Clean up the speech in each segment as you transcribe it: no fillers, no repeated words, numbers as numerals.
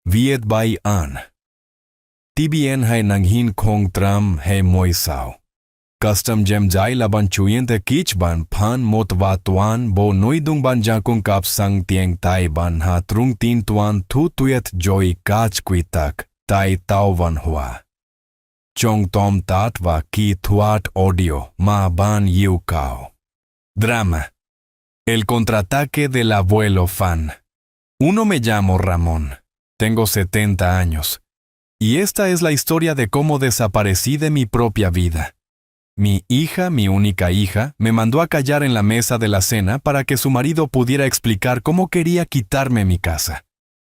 Viet Bai An. TBN hay nanghin kong tram hay moi sao. Custom jem jai laban chuyen te kich ban pan mot va tuan bo noidung ban jakung kap sang tieng tai ban ha trung tin tuan tu tuyet joy kach kuitak tai tau van hua. Chong tom tat va ki tuat audio ma ban yu cao. Drama. El contraataque del abuelo fan. Uno me llamo Ramón. Tengo 70 años. Y esta es la historia de cómo desaparecí de mi propia vida. Mi hija, mi única hija, me mandó a callar en la mesa de la cena para que su marido pudiera explicar cómo quería quitarme mi casa.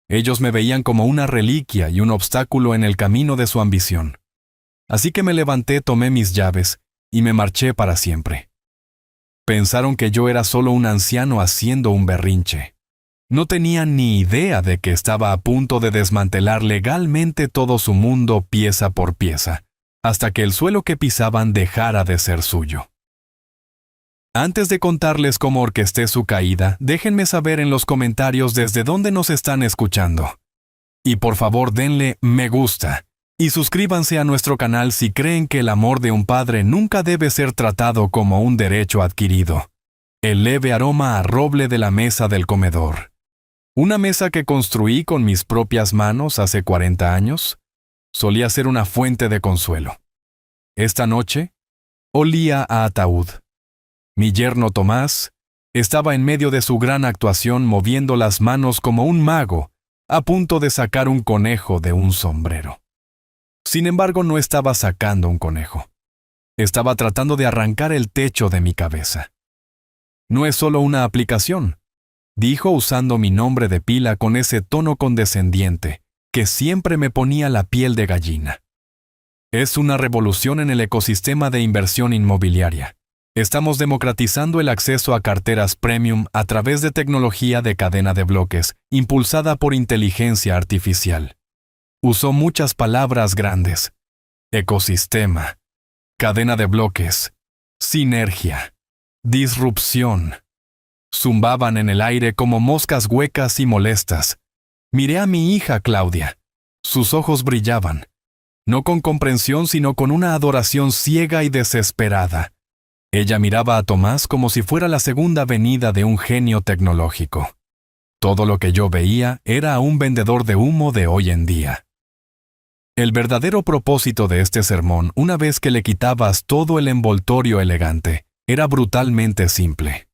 Ellos me veían como una reliquia y un obstáculo en el camino de su ambición. Así que me levanté, tomé mis llaves y me marché para siempre. Pensaron que yo era solo un anciano haciendo un berrinche. No tenían ni idea de que estaba a punto de desmantelar legalmente todo su mundo pieza por pieza, hasta que el suelo que pisaban dejara de ser suyo. Antes de contarles cómo orquesté su caída, déjenme saber en los comentarios desde dónde nos están escuchando. Y por favor denle me gusta y suscríbanse a nuestro canal si creen que el amor de un padre nunca debe ser tratado como un derecho adquirido. El leve aroma a roble de la mesa del comedor. Una mesa que construí con mis propias manos hace 40 años, solía ser una fuente de consuelo. Esta noche, olía a ataúd. Mi yerno Tomás estaba en medio de su gran actuación moviendo las manos como un mago, a punto de sacar un conejo de un sombrero. Sin embargo, no estaba sacando un conejo. Estaba tratando de arrancar el techo de mi cabeza. No es solo una aplicación, dijo usando mi nombre de pila con ese tono condescendiente que siempre me ponía la piel de gallina. Es una revolución en el ecosistema de inversión inmobiliaria. Estamos democratizando el acceso a carteras premium a través de tecnología de cadena de bloques, impulsada por inteligencia artificial. Usó muchas palabras grandes. Ecosistema, cadena de bloques, sinergia, disrupción. Zumbaban en el aire como moscas huecas y molestas. Miré a mi hija Claudia. Sus ojos brillaban, no con comprensión sino con una adoración ciega y desesperada. Ella miraba a Tomás como si fuera la segunda venida de un genio tecnológico. Todo lo que yo veía era a un vendedor de humo de hoy en día. El verdadero propósito de este sermón, una vez que le quitabas todo el envoltorio elegante, era brutalmente simple.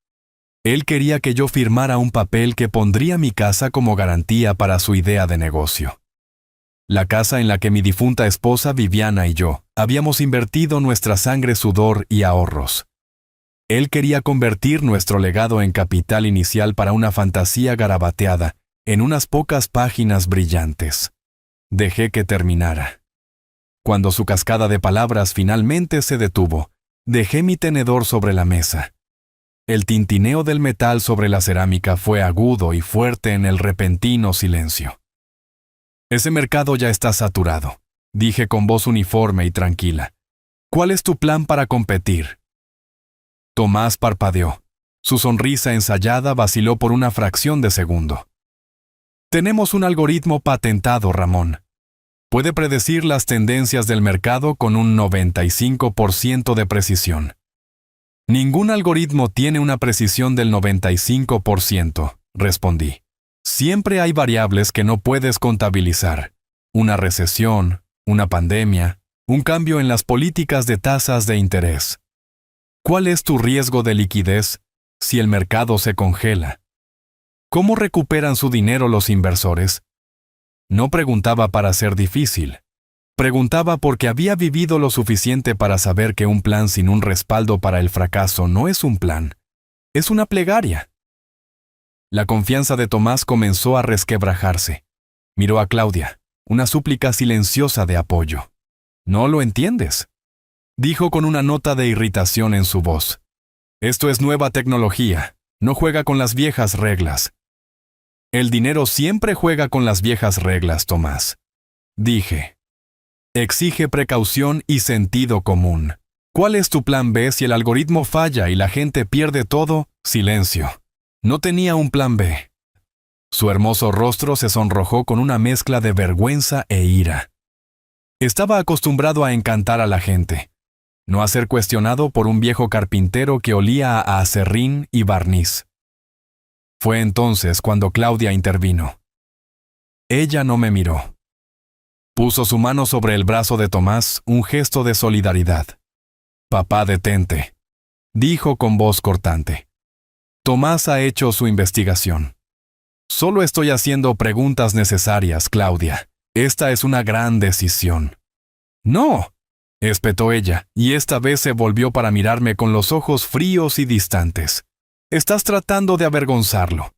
Él quería que yo firmara un papel que pondría mi casa como garantía para su idea de negocio. La casa en la que mi difunta esposa Viviana y yo habíamos invertido nuestra sangre, sudor y ahorros. Él quería convertir nuestro legado en capital inicial para una fantasía garabateada en unas pocas páginas brillantes. Dejé que terminara. Cuando su cascada de palabras finalmente se detuvo, dejé mi tenedor sobre la mesa. El tintineo del metal sobre la cerámica fue agudo y fuerte en el repentino silencio. Ese mercado ya está saturado, dije con voz uniforme y tranquila. ¿Cuál es tu plan para competir? Tomás parpadeó. Su sonrisa ensayada vaciló por una fracción de segundo. Tenemos un algoritmo patentado, Ramón. Puede predecir las tendencias del mercado con un 95% de precisión. Ningún algoritmo tiene una precisión del 95%, respondí. Siempre hay variables que no puedes contabilizar. Una recesión, una pandemia, un cambio en las políticas de tasas de interés. ¿Cuál es tu riesgo de liquidez si el mercado se congela? ¿Cómo recuperan su dinero los inversores? No preguntaba para ser difícil. Preguntaba porque había vivido lo suficiente para saber que un plan sin un respaldo para el fracaso no es un plan, es una plegaria. La confianza de Tomás comenzó a resquebrajarse. Miró a Claudia, una súplica silenciosa de apoyo. «No lo entiendes», dijo con una nota de irritación en su voz. «Esto es nueva tecnología, no juega con las viejas reglas». «El dinero siempre juega con las viejas reglas, Tomás», dije. Exige precaución y sentido común. ¿Cuál es tu plan B si el algoritmo falla y la gente pierde todo? Silencio. No tenía un plan B. Su hermoso rostro se sonrojó con una mezcla de vergüenza e ira. Estaba acostumbrado a encantar a la gente, no a ser cuestionado por un viejo carpintero que olía a acerrín y barniz. Fue entonces cuando Claudia intervino. Ella no me miró. Puso su mano sobre el brazo de Tomás, un gesto de solidaridad. «Papá, detente», dijo con voz cortante. «Tomás ha hecho su investigación. Solo estoy haciendo preguntas necesarias, Claudia. Esta es una gran decisión». «No», espetó ella, y esta vez se volvió para mirarme con los ojos fríos y distantes. «Estás tratando de avergonzarlo».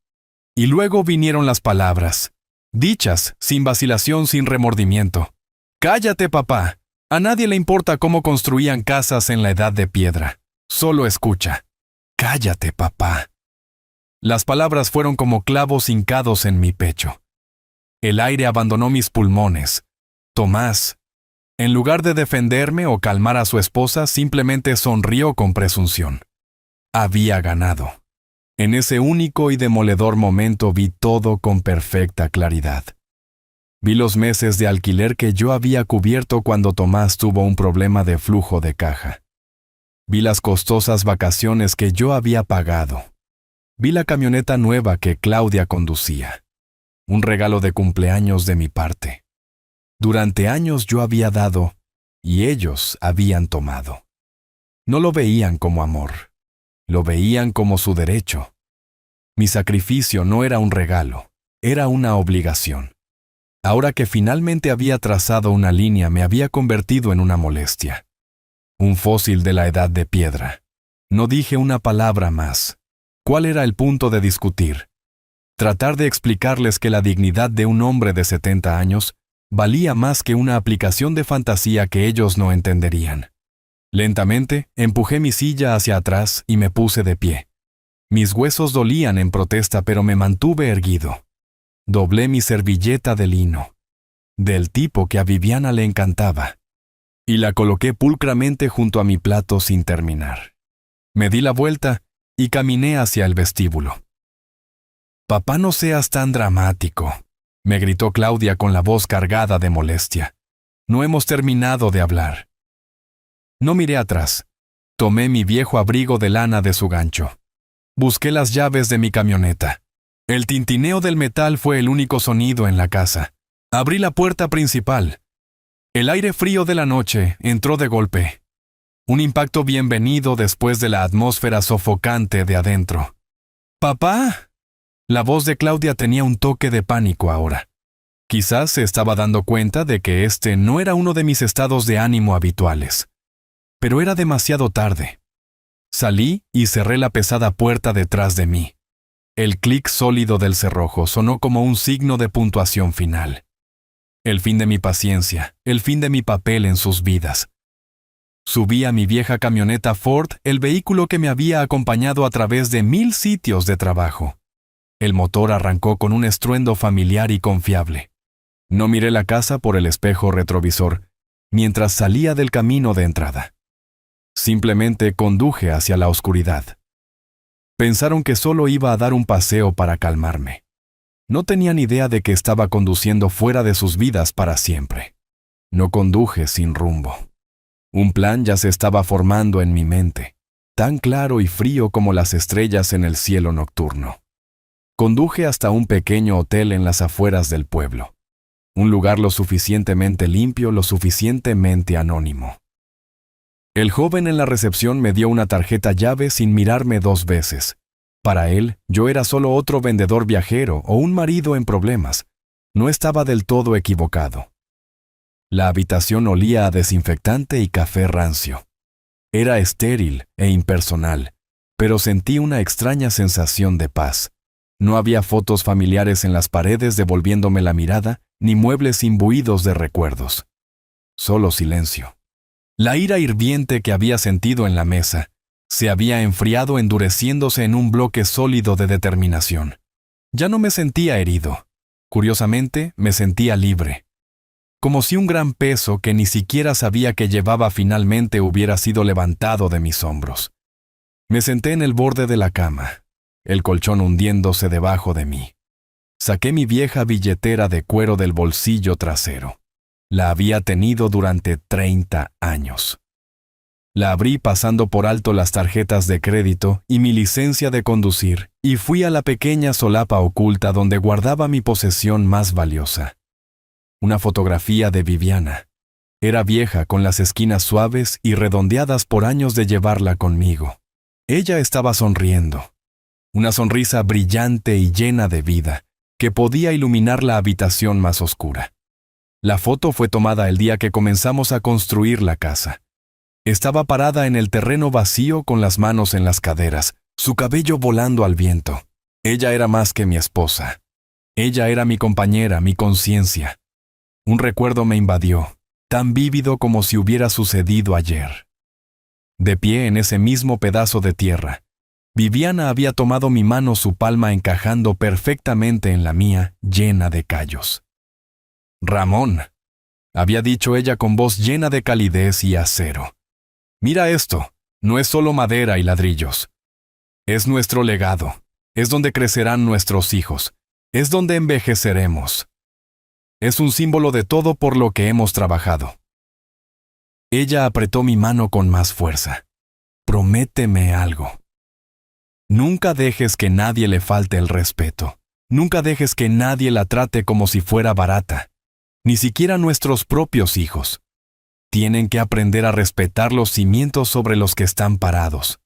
Y luego vinieron las palabras, dichas sin vacilación, sin remordimiento. «Cállate, papá. A nadie le importa cómo construían casas en la Edad de Piedra. Solo escucha. Cállate, papá». Las palabras fueron como clavos hincados en mi pecho. El aire abandonó mis pulmones. Tomás, en lugar de defenderme o calmar a su esposa, simplemente sonrió con presunción. Había ganado. En ese único y demoledor momento vi todo con perfecta claridad. Vi los meses de alquiler que yo había cubierto cuando Tomás tuvo un problema de flujo de caja. Vi las costosas vacaciones que yo había pagado. Vi la camioneta nueva que Claudia conducía. Un regalo de cumpleaños de mi parte. Durante años yo había dado, y ellos habían tomado. No lo veían como amor. Lo veían como su derecho. Mi sacrificio no era un regalo, era una obligación. Ahora que finalmente había trazado una línea, me había convertido en una molestia. Un fósil de la Edad de Piedra. No dije una palabra más. ¿Cuál era el punto de discutir? Tratar de explicarles que la dignidad de un hombre de 70 años valía más que una aplicación de fantasía que ellos no entenderían. Lentamente, empujé mi silla hacia atrás y me puse de pie. Mis huesos dolían en protesta, pero me mantuve erguido. Doblé mi servilleta de lino, del tipo que a Viviana le encantaba, y la coloqué pulcramente junto a mi plato sin terminar. Me di la vuelta y caminé hacia el vestíbulo. «Papá, no seas tan dramático», me gritó Claudia con la voz cargada de molestia. «No hemos terminado de hablar». No miré atrás. Tomé mi viejo abrigo de lana de su gancho. Busqué las llaves de mi camioneta. El tintineo del metal fue el único sonido en la casa. Abrí la puerta principal. El aire frío de la noche entró de golpe. Un impacto bienvenido después de la atmósfera sofocante de adentro. «¡Papá!». La voz de Claudia tenía un toque de pánico ahora. Quizás se estaba dando cuenta de que este no era uno de mis estados de ánimo habituales. Pero era demasiado tarde. Salí y cerré la pesada puerta detrás de mí. El clic sólido del cerrojo sonó como un signo de puntuación final. El fin de mi paciencia, el fin de mi papel en sus vidas. Subí a mi vieja camioneta Ford, el vehículo que me había acompañado a través de 1000 sitios de trabajo. El motor arrancó con un estruendo familiar y confiable. No miré la casa por el espejo retrovisor, mientras salía del camino de entrada. Simplemente conduje hacia la oscuridad. Pensaron que solo iba a dar un paseo para calmarme. No tenían idea de que estaba conduciendo fuera de sus vidas para siempre. No conduje sin rumbo. Un plan ya se estaba formando en mi mente, tan claro y frío como las estrellas en el cielo nocturno. Conduje hasta un pequeño hotel en las afueras del pueblo. Un lugar lo suficientemente limpio, lo suficientemente anónimo. El joven en la recepción me dio una tarjeta llave sin mirarme 2 veces. Para él, yo era solo otro vendedor viajero o un marido en problemas. No estaba del todo equivocado. La habitación olía a desinfectante y café rancio. Era estéril e impersonal, pero sentí una extraña sensación de paz. No había fotos familiares en las paredes devolviéndome la mirada, ni muebles imbuidos de recuerdos. Solo silencio. La ira hirviente que había sentido en la mesa se había enfriado endureciéndose en un bloque sólido de determinación. Ya no me sentía herido. Curiosamente, me sentía libre. Como si un gran peso que ni siquiera sabía que llevaba finalmente hubiera sido levantado de mis hombros. Me senté en el borde de la cama, el colchón hundiéndose debajo de mí. Saqué mi vieja billetera de cuero del bolsillo trasero. La había tenido durante 30 años. La abrí pasando por alto las tarjetas de crédito y mi licencia de conducir, y fui a la pequeña solapa oculta donde guardaba mi posesión más valiosa. Una fotografía de Viviana. Era vieja, con las esquinas suaves y redondeadas por años de llevarla conmigo. Ella estaba sonriendo. Una sonrisa brillante y llena de vida, que podía iluminar la habitación más oscura. La foto fue tomada el día que comenzamos a construir la casa. Estaba parada en el terreno vacío con las manos en las caderas, su cabello volando al viento. Ella era más que mi esposa. Ella era mi compañera, mi conciencia. Un recuerdo me invadió, tan vívido como si hubiera sucedido ayer. De pie en ese mismo pedazo de tierra, Viviana había tomado mi mano, su palma encajando perfectamente en la mía, llena de callos. «Ramón», había dicho ella con voz llena de calidez y acero. «Mira esto, no es solo madera y ladrillos. Es nuestro legado, es donde crecerán nuestros hijos, es donde envejeceremos. Es un símbolo de todo por lo que hemos trabajado». Ella apretó mi mano con más fuerza. «Prométeme algo. Nunca dejes que nadie le falte el respeto. Nunca dejes que nadie la trate como si fuera barata. Ni siquiera nuestros propios hijos. Tienen que aprender a respetar los cimientos sobre los que están parados».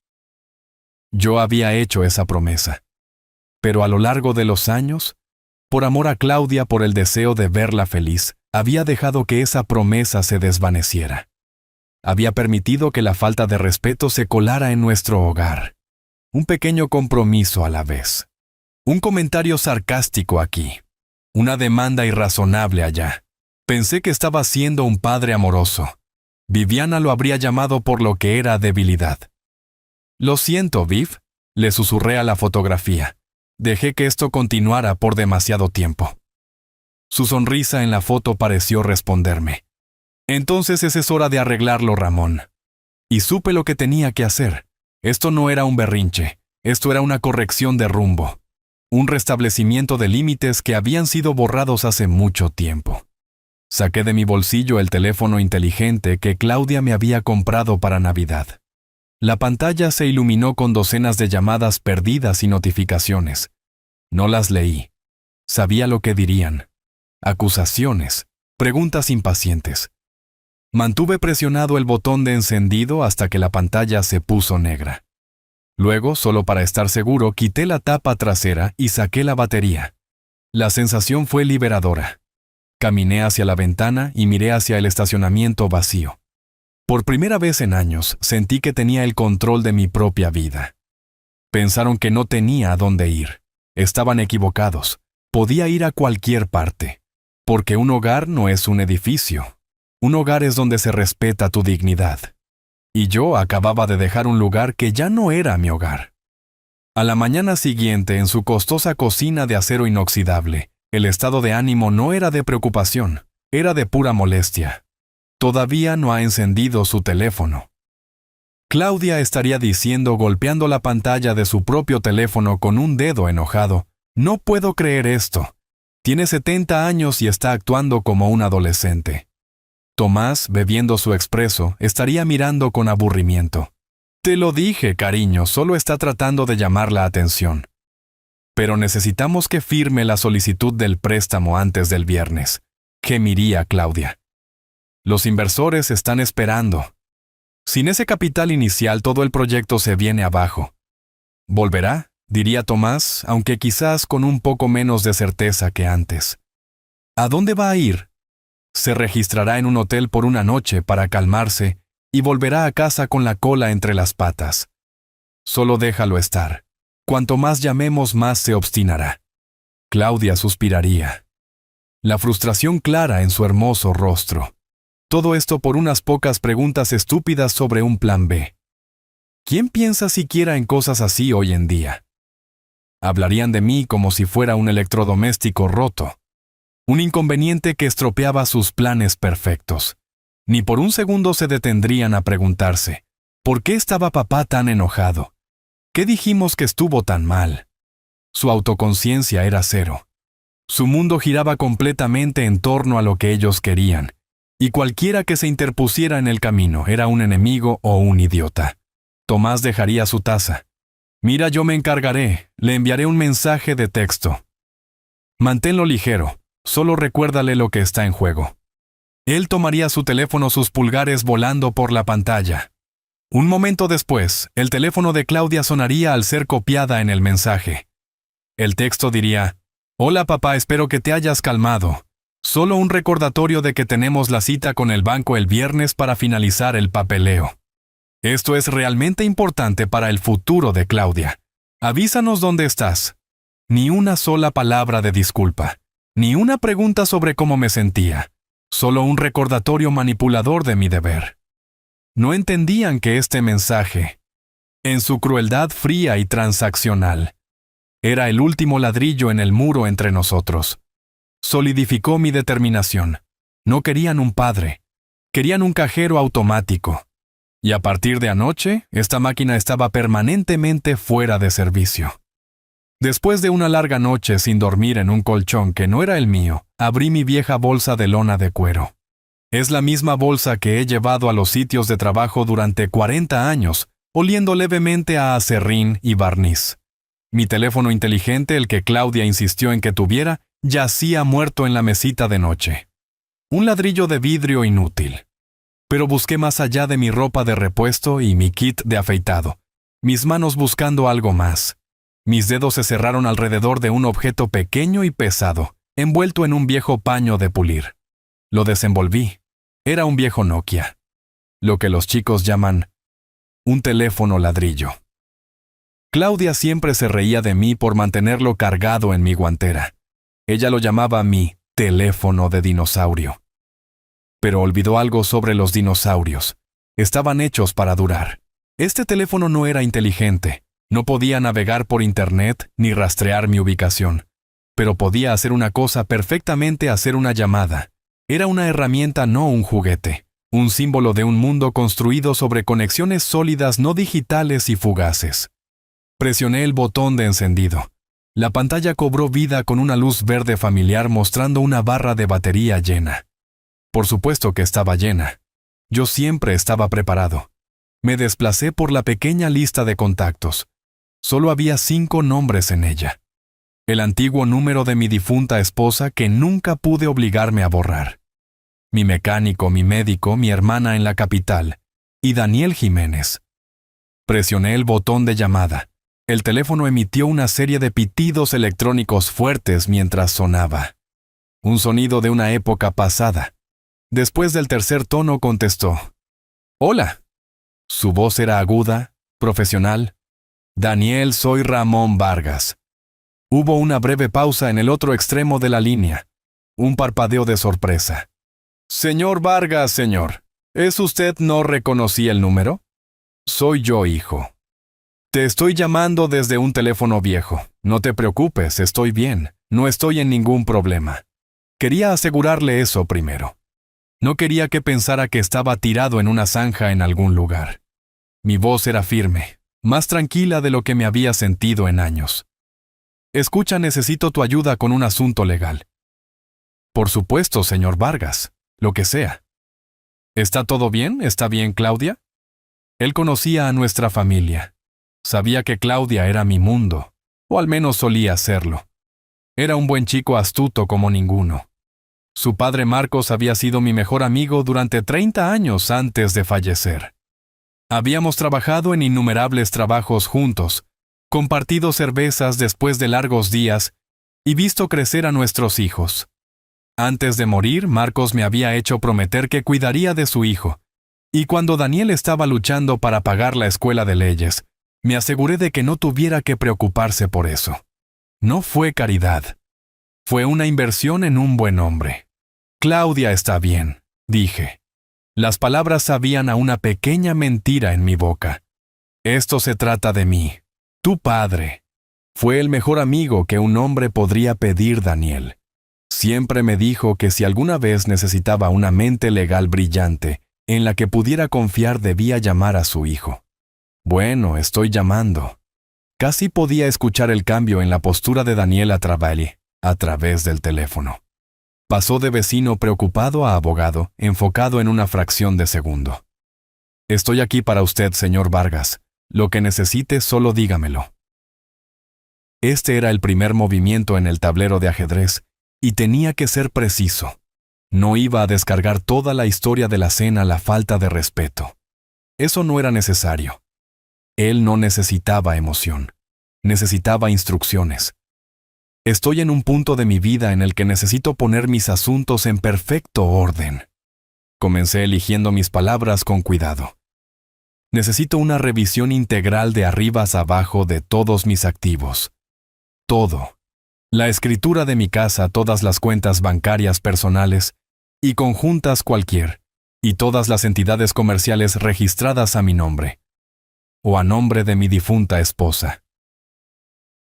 Yo había hecho esa promesa. Pero a lo largo de los años, por amor a Claudia, por el deseo de verla feliz, había dejado que esa promesa se desvaneciera. Había permitido que la falta de respeto se colara en nuestro hogar. Un pequeño compromiso a la vez. Un comentario sarcástico aquí. Una demanda irrazonable allá. Pensé que estaba siendo un padre amoroso. Viviana lo habría llamado por lo que era debilidad. «Lo siento, Viv», le susurré a la fotografía. Dejé que esto continuara por demasiado tiempo. Su sonrisa en la foto pareció responderme. «Entonces es hora de arreglarlo, Ramón». Y supe lo que tenía que hacer. Esto no era un berrinche, esto era una corrección de rumbo. Un restablecimiento de límites que habían sido borrados hace mucho tiempo. Saqué de mi bolsillo el teléfono inteligente que Claudia me había comprado para Navidad. La pantalla se iluminó con docenas de llamadas perdidas y notificaciones. No las leí. Sabía lo que dirían. Acusaciones, preguntas impacientes. Mantuve presionado el botón de encendido hasta que la pantalla se puso negra. Luego, solo para estar seguro, quité la tapa trasera y saqué la batería. La sensación fue liberadora. Caminé hacia la ventana y miré hacia el estacionamiento vacío. Por primera vez en años, sentí que tenía el control de mi propia vida. Pensaron que no tenía a dónde ir. Estaban equivocados. Podía ir a cualquier parte. Porque un hogar no es un edificio. Un hogar es donde se respeta tu dignidad. Y yo acababa de dejar un lugar que ya no era mi hogar. A la mañana siguiente, en su costosa cocina de acero inoxidable, el estado de ánimo no era de preocupación, era de pura molestia. Todavía no ha encendido su teléfono. Claudia estaría diciendo, golpeando la pantalla de su propio teléfono con un dedo enojado: «No puedo creer esto. Tiene 70 años y está actuando como un adolescente». Tomás, bebiendo su expreso, estaría mirando con aburrimiento. «Te lo dije, cariño, solo está tratando de llamar la atención». «Pero necesitamos que firme la solicitud del préstamo antes del viernes», gemiría Claudia. «Los inversores están esperando. Sin ese capital inicial, todo el proyecto se viene abajo». «¿Volverá?», diría Tomás, aunque quizás con un poco menos de certeza que antes. «¿A dónde va a ir?». «Se registrará en un hotel por una noche para calmarse y volverá a casa con la cola entre las patas. Solo déjalo estar. Cuanto más llamemos, más se obstinará». Claudia suspiraría. La frustración clara en su hermoso rostro. Todo esto por unas pocas preguntas estúpidas sobre un plan B. ¿Quién piensa siquiera en cosas así hoy en día? Hablarían de mí como si fuera un electrodoméstico roto. Un inconveniente que estropeaba sus planes perfectos. Ni por un segundo se detendrían a preguntarse: ¿por qué estaba papá tan enojado? ¿Qué dijimos que estuvo tan mal? Su autoconciencia era cero. Su mundo giraba completamente en torno a lo que ellos querían, y cualquiera que se interpusiera en el camino era un enemigo o un idiota. Tomás dejaría su taza. Mira, yo me encargaré, le enviaré un mensaje de texto. Manténlo ligero, solo recuérdale lo que está en juego. Él tomaría su teléfono, sus pulgares volando por la pantalla. Un momento después, el teléfono de Claudia sonaría al ser copiada en el mensaje. El texto diría: «Hola papá, espero que te hayas calmado. Solo un recordatorio de que tenemos la cita con el banco el viernes para finalizar el papeleo. Esto es realmente importante para el futuro de Claudia. Avísanos dónde estás». Ni una sola palabra de disculpa, ni una pregunta sobre cómo me sentía. Solo un recordatorio manipulador de mi deber. No entendían que este mensaje, en su crueldad fría y transaccional, era el último ladrillo en el muro entre nosotros. Solidificó mi determinación. No querían un padre, querían un cajero automático. Y a partir de anoche, esta máquina estaba permanentemente fuera de servicio. Después de una larga noche sin dormir en un colchón que no era el mío, abrí mi vieja bolsa de lona de cuero. Es la misma bolsa que he llevado a los sitios de trabajo durante 40 años, oliendo levemente a acerrín y barniz. Mi teléfono inteligente, el que Claudia insistió en que tuviera, yacía muerto en la mesita de noche. Un ladrillo de vidrio inútil. Pero busqué más allá de mi ropa de repuesto y mi kit de afeitado, mis manos buscando algo más. Mis dedos se cerraron alrededor de un objeto pequeño y pesado, envuelto en un viejo paño de pulir. Lo desenvolví. Era un viejo Nokia. Lo que los chicos llaman un teléfono ladrillo. Claudia siempre se reía de mí por mantenerlo cargado en mi guantera. Ella lo llamaba mi teléfono de dinosaurio. Pero olvidó algo sobre los dinosaurios. Estaban hechos para durar. Este teléfono no era inteligente. No podía navegar por internet ni rastrear mi ubicación. Pero podía hacer una cosa perfectamente: hacer una llamada. Era una herramienta, no un juguete. Un símbolo de un mundo construido sobre conexiones sólidas, no digitales y fugaces. Presioné el botón de encendido. La pantalla cobró vida con una luz verde familiar mostrando una barra de batería llena. Por supuesto que estaba llena. Yo siempre estaba preparado. Me desplacé por la pequeña lista de contactos. Solo había 5 nombres en ella. El antiguo número de mi difunta esposa que nunca pude obligarme a borrar. Mi mecánico, mi médico, mi hermana en la capital, y Daniel Jiménez. Presioné el botón de llamada. El teléfono emitió una serie de pitidos electrónicos fuertes mientras sonaba. Un sonido de una época pasada. Después del tercer tono contestó: «Hola». Su voz era aguda, profesional. «Daniel, soy Ramón Vargas». Hubo una breve pausa en el otro extremo de la línea. Un parpadeo de sorpresa. «Señor Vargas, señor. ¿Es usted? ¿No reconocí el número?» «Soy yo, hijo. Te estoy llamando desde un teléfono viejo. No te preocupes, estoy bien. No estoy en ningún problema». Quería asegurarle eso primero. No quería que pensara que estaba tirado en una zanja en algún lugar. Mi voz era firme, más tranquila de lo que me había sentido en años. «Escucha, necesito tu ayuda con un asunto legal». «Por supuesto, señor Vargas, lo que sea». «¿Está todo bien? ¿Está bien, Claudia?» Él conocía a nuestra familia. Sabía que Claudia era mi mundo, o al menos solía serlo. Era un buen chico, astuto como ninguno. Su padre Marcos había sido mi mejor amigo durante 30 años antes de fallecer. Habíamos trabajado en innumerables trabajos juntos, compartido cervezas después de largos días y visto crecer a nuestros hijos. Antes de morir, Marcos me había hecho prometer que cuidaría de su hijo, y cuando Daniel estaba luchando para pagar la escuela de leyes, me aseguré de que no tuviera que preocuparse por eso. No fue caridad. Fue una inversión en un buen hombre. «Claudia está bien», dije. Las palabras sabían a una pequeña mentira en mi boca. «Esto se trata de mí. Tu padre». Fue el mejor amigo que un hombre podría pedir, Daniel. Siempre me dijo que si alguna vez necesitaba una mente legal brillante en la que pudiera confiar, debía llamar a su hijo. Bueno, estoy llamando. Casi podía escuchar el cambio en la postura de Daniel Atravalli. a través del teléfono. Pasó de vecino preocupado a abogado, enfocado en una fracción de segundo. Estoy aquí para usted, señor Vargas. Lo que necesite, solo dígamelo. Este era el primer movimiento en el tablero de ajedrez, y tenía que ser preciso. No iba a descargar toda la historia de la cena a la falta de respeto. Eso no era necesario. Él no necesitaba emoción. Necesitaba instrucciones. Estoy en un punto de mi vida en el que necesito poner mis asuntos en perfecto orden. Comencé eligiendo mis palabras con cuidado. Necesito una revisión integral de arriba a abajo de todos mis activos. Todo. La escritura de mi casa, todas las cuentas bancarias personales y conjuntas cualquier, y todas las entidades comerciales registradas a mi nombre, o a nombre de mi difunta esposa.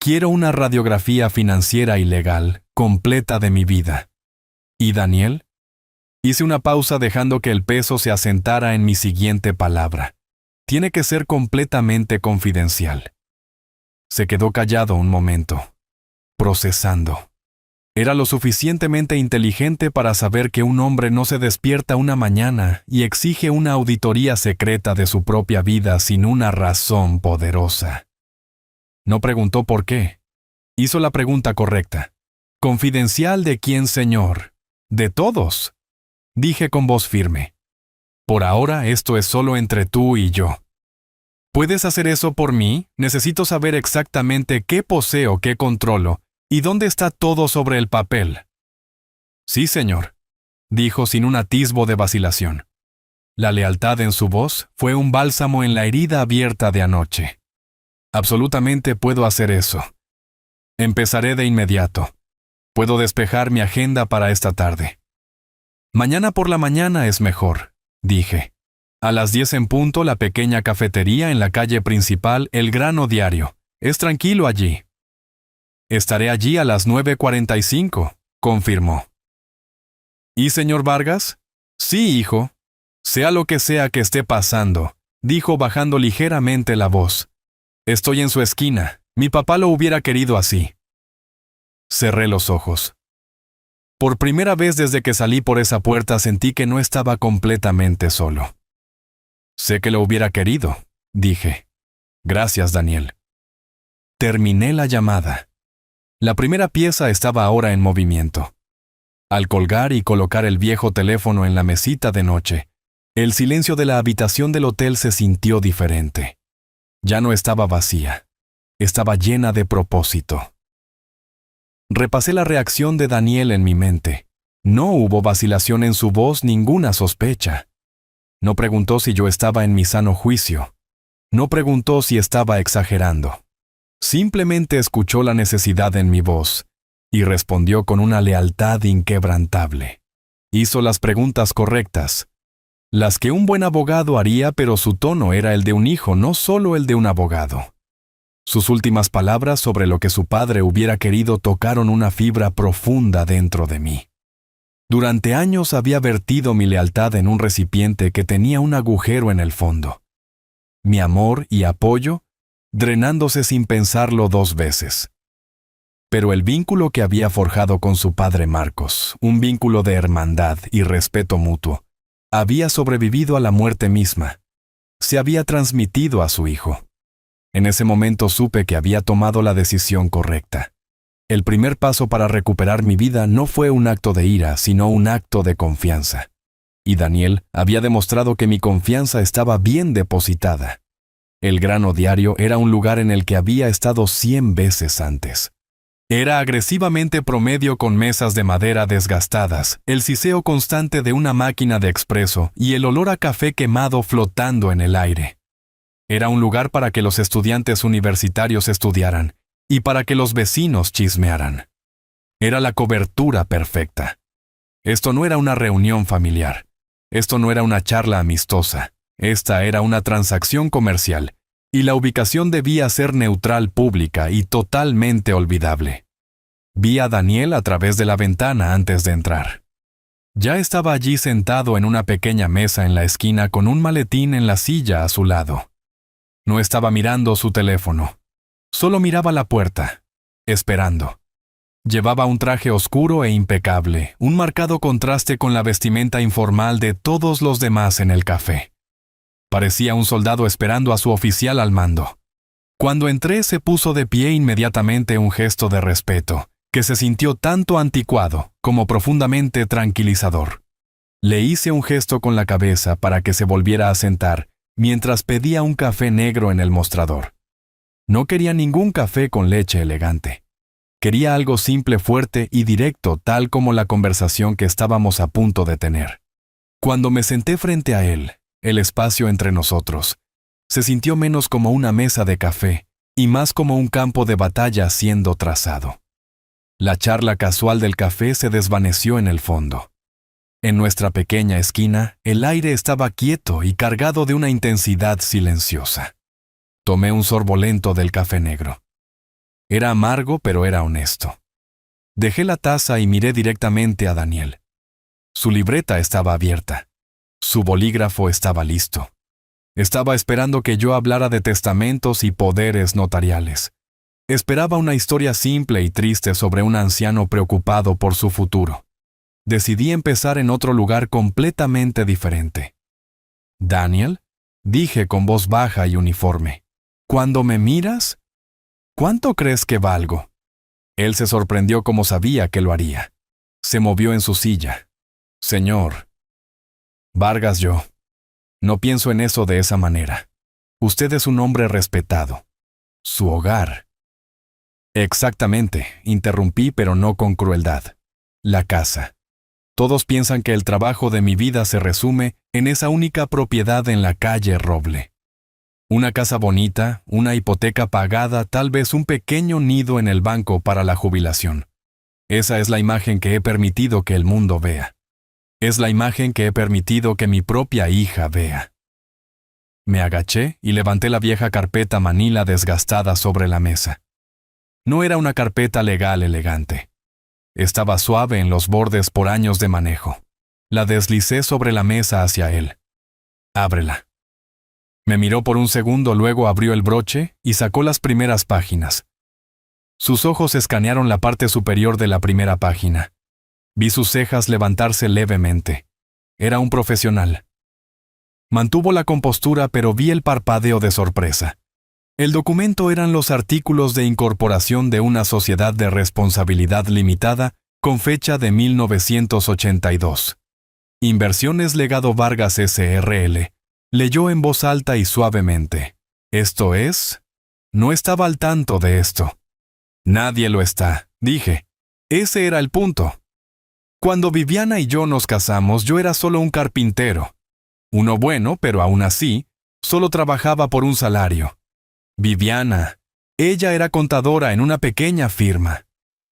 Quiero una radiografía financiera y legal, completa de mi vida. ¿Y Daniel? Hice una pausa dejando que el peso se asentara en mi siguiente palabra. Tiene que ser completamente confidencial. Se quedó callado un momento, procesando. Era lo suficientemente inteligente para saber que un hombre no se despierta una mañana y exige una auditoría secreta de su propia vida sin una razón poderosa. No preguntó por qué. Hizo la pregunta correcta. ¿Confidencial de quién, señor? De todos. Dije con voz firme. Por ahora esto es solo entre tú y yo. ¿Puedes hacer eso por mí? Necesito saber exactamente qué poseo, qué controlo, y dónde está todo sobre el papel. Sí, señor, dijo sin un atisbo de vacilación. La lealtad en su voz fue un bálsamo en la herida abierta de anoche. Absolutamente puedo hacer eso. Empezaré de inmediato. Puedo despejar mi agenda para esta tarde. Mañana por la mañana es mejor, dije. A las 10 en punto, la pequeña cafetería en la calle principal, El Grano Diario. Es tranquilo allí. Estaré allí a las 9:45, confirmó. ¿Y señor Vargas? Sí, hijo. Sea lo que sea que esté pasando, dijo bajando ligeramente la voz. Estoy en su esquina. Mi papá lo hubiera querido así. Cerré los ojos. Por primera vez desde que salí por esa puerta sentí que no estaba completamente solo. Sé que lo hubiera querido, dije. Gracias, Daniel. Terminé la llamada. La primera pieza estaba ahora en movimiento. Al colgar y colocar el viejo teléfono en la mesita de noche, el silencio de la habitación del hotel se sintió diferente. Ya no estaba vacía. Estaba llena de propósito. Repasé la reacción de Daniel en mi mente. No hubo vacilación en su voz, ninguna sospecha. No preguntó si yo estaba en mi sano juicio. No preguntó si estaba exagerando. Simplemente escuchó la necesidad en mi voz y respondió con una lealtad inquebrantable. Hizo las preguntas correctas, las que un buen abogado haría, pero su tono era el de un hijo, no solo el de un abogado. Sus últimas palabras sobre lo que su padre hubiera querido tocaron una fibra profunda dentro de mí. Durante años había vertido mi lealtad en un recipiente que tenía un agujero en el fondo. Mi amor y apoyo, drenándose sin pensarlo 2 veces. Pero el vínculo que había forjado con su padre Marcos, un vínculo de hermandad y respeto mutuo, había sobrevivido a la muerte misma. Se había transmitido a su hijo. En ese momento supe que había tomado la decisión correcta. El primer paso para recuperar mi vida no fue un acto de ira, sino un acto de confianza. Y Daniel había demostrado que mi confianza estaba bien depositada. El Grano Diario era un lugar en el que había estado 100 veces antes. Era agresivamente promedio con mesas de madera desgastadas, el siseo constante de una máquina de expreso y el olor a café quemado flotando en el aire. Era un lugar para que los estudiantes universitarios estudiaran y para que los vecinos chismearan. Era la cobertura perfecta. Esto no era una reunión familiar. Esto no era una charla amistosa. Esta era una transacción comercial, y la ubicación debía ser neutral, pública y totalmente olvidable. Vi a Daniel a través de la ventana antes de entrar. Ya estaba allí sentado en una pequeña mesa en la esquina con un maletín en la silla a su lado. No estaba mirando su teléfono. Solo miraba la puerta, esperando. Llevaba un traje oscuro e impecable, un marcado contraste con la vestimenta informal de todos los demás en el café. Parecía un soldado esperando a su oficial al mando. Cuando entré se puso de pie inmediatamente, un gesto de respeto, que se sintió tanto anticuado como profundamente tranquilizador. Le hice un gesto con la cabeza para que se volviera a sentar, mientras pedía un café negro en el mostrador. No quería ningún café con leche elegante. Quería algo simple, fuerte y directo, tal como la conversación que estábamos a punto de tener. Cuando me senté frente a él, el espacio entre nosotros se sintió menos como una mesa de café y más como un campo de batalla siendo trazado. La charla casual del café se desvaneció en el fondo. En nuestra pequeña esquina, el aire estaba quieto y cargado de una intensidad silenciosa. Tomé un sorbo lento del café negro. Era amargo, pero era honesto. Dejé la taza y miré directamente a Daniel. Su libreta estaba abierta. Su bolígrafo estaba listo. Estaba esperando que yo hablara de testamentos y poderes notariales. Esperaba una historia simple y triste sobre un anciano preocupado por su futuro. Decidí empezar en otro lugar completamente diferente. «Daniel», dije con voz baja y uniforme, «¿cuando me miras? ¿Cuánto crees que valgo?» Él se sorprendió como sabía que lo haría. Se movió en su silla. «Señor Vargas, yo no pienso en eso de esa manera. Usted es un hombre respetado. Su hogar». «Exactamente», interrumpí, pero no con crueldad. «La casa. Todos piensan que el trabajo de mi vida se resume en esa única propiedad en la calle Roble. Una casa bonita, una hipoteca pagada, tal vez un pequeño nido en el banco para la jubilación. Esa es la imagen que he permitido que el mundo vea. Es la imagen que he permitido que mi propia hija vea». Me agaché y levanté la vieja carpeta manila desgastada sobre la mesa. No era una carpeta legal elegante. Estaba suave en los bordes por años de manejo. La deslicé sobre la mesa hacia él. «Ábrela». Me miró por un segundo, luego abrió el broche y sacó las primeras páginas. Sus ojos escanearon la parte superior de la primera página. Vi sus cejas levantarse levemente. Era un profesional. Mantuvo la compostura, pero vi el parpadeo de sorpresa. El documento eran los artículos de incorporación de una sociedad de responsabilidad limitada con fecha de 1982. Inversiones Legado Vargas S.R.L. Leyó en voz alta y suavemente. «¿Esto es?» No estaba al tanto de esto. «Nadie lo está», dije. Ese era el punto. Cuando Viviana y yo nos casamos, yo era solo un carpintero. Uno bueno, pero aún así, solo trabajaba por un salario. Viviana, ella era contadora en una pequeña firma.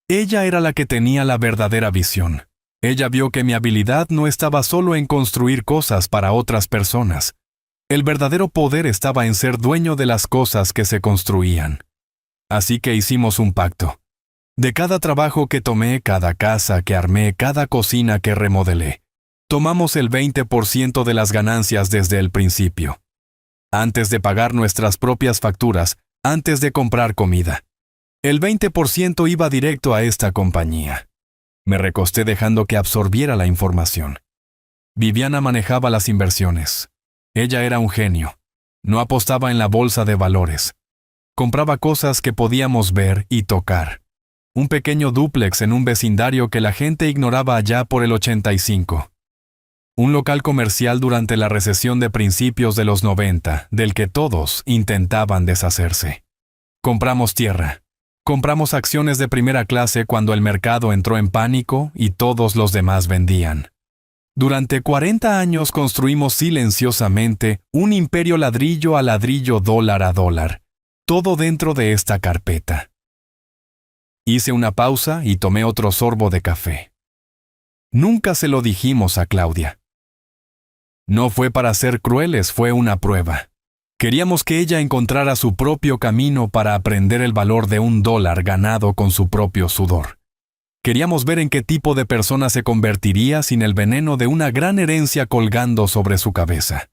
Ella era la que tenía la verdadera visión. Ella vio que mi habilidad no estaba solo en construir cosas para otras personas. El verdadero poder estaba en ser dueño de las cosas que se construían. Así que hicimos un pacto. De cada trabajo que tomé, cada casa que armé, cada cocina que remodelé, tomamos el 20% de las ganancias desde el principio. Antes de pagar nuestras propias facturas, antes de comprar comida. El 20% iba directo a esta compañía. Me recosté dejando que absorbiera la información. Viviana manejaba las inversiones. Ella era un genio. No apostaba en la bolsa de valores. Compraba cosas que podíamos ver y tocar. Un pequeño dúplex en un vecindario que la gente ignoraba allá por el 85. Un local comercial durante la recesión de principios de los 90, del que todos intentaban deshacerse. Compramos tierra. Compramos acciones de primera clase cuando el mercado entró en pánico y todos los demás vendían. Durante 40 años construimos silenciosamente un imperio ladrillo a ladrillo, dólar a dólar, todo dentro de esta carpeta. Hice una pausa y tomé otro sorbo de café. Nunca se lo dijimos a Claudia. No fue para ser crueles, fue una prueba. Queríamos que ella encontrara su propio camino para aprender el valor de $1 ganado con su propio sudor. Queríamos ver en qué tipo de persona se convertiría sin el veneno de una gran herencia colgando sobre su cabeza.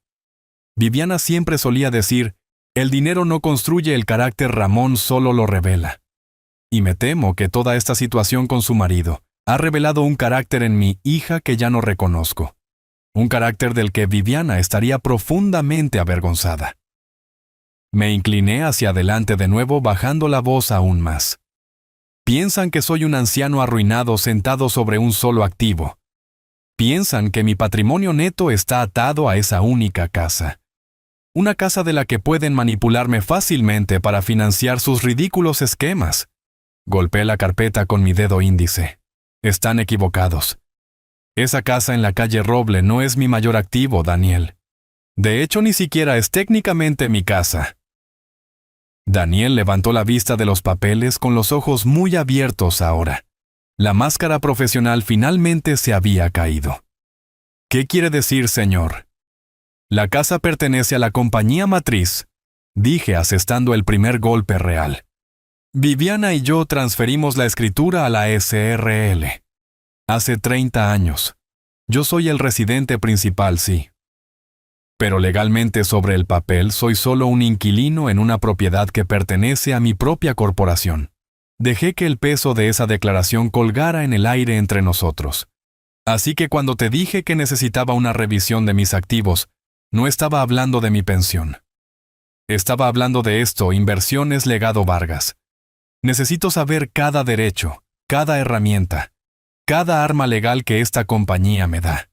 Viviana siempre solía decir, el dinero no construye el carácter, Ramón solo lo revela. Y me temo que toda esta situación con su marido ha revelado un carácter en mi hija que ya no reconozco. Un carácter del que Viviana estaría profundamente avergonzada. Me incliné hacia adelante de nuevo, bajando la voz aún más. Piensan que soy un anciano arruinado sentado sobre un solo activo. Piensan que mi patrimonio neto está atado a esa única casa. Una casa de la que pueden manipularme fácilmente para financiar sus ridículos esquemas. Golpeé la carpeta con mi dedo índice. Están equivocados. Esa casa en la calle Roble no es mi mayor activo, Daniel. De hecho, ni siquiera es técnicamente mi casa. Daniel levantó la vista de los papeles con los ojos muy abiertos ahora. La máscara profesional finalmente se había caído. ¿Qué quiere decir, señor? La casa pertenece a la compañía matriz, dije asestando el primer golpe real. Viviana y yo transferimos la escritura a la SRL. Hace 30 años. Yo soy el residente principal, sí. Pero legalmente sobre el papel soy solo un inquilino en una propiedad que pertenece a mi propia corporación. Dejé que el peso de esa declaración colgara en el aire entre nosotros. Así que cuando te dije que necesitaba una revisión de mis activos, no estaba hablando de mi pensión. Estaba hablando de esto, Inversiones Legado Vargas. Necesito saber cada derecho, cada herramienta, cada arma legal que esta compañía me da.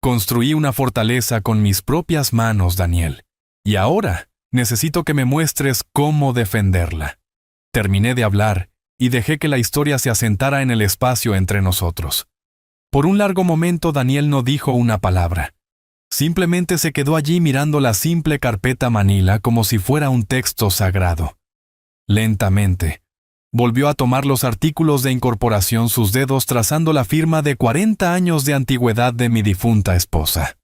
Construí una fortaleza con mis propias manos, Daniel, y ahora necesito que me muestres cómo defenderla. Terminé de hablar y dejé que la historia se asentara en el espacio entre nosotros. Por un largo momento Daniel no dijo una palabra. Simplemente se quedó allí mirando la simple carpeta manila como si fuera un texto sagrado. Lentamente, volvió a tomar los artículos de incorporación, sus dedos trazando la firma de 40 años de antigüedad de mi difunta esposa.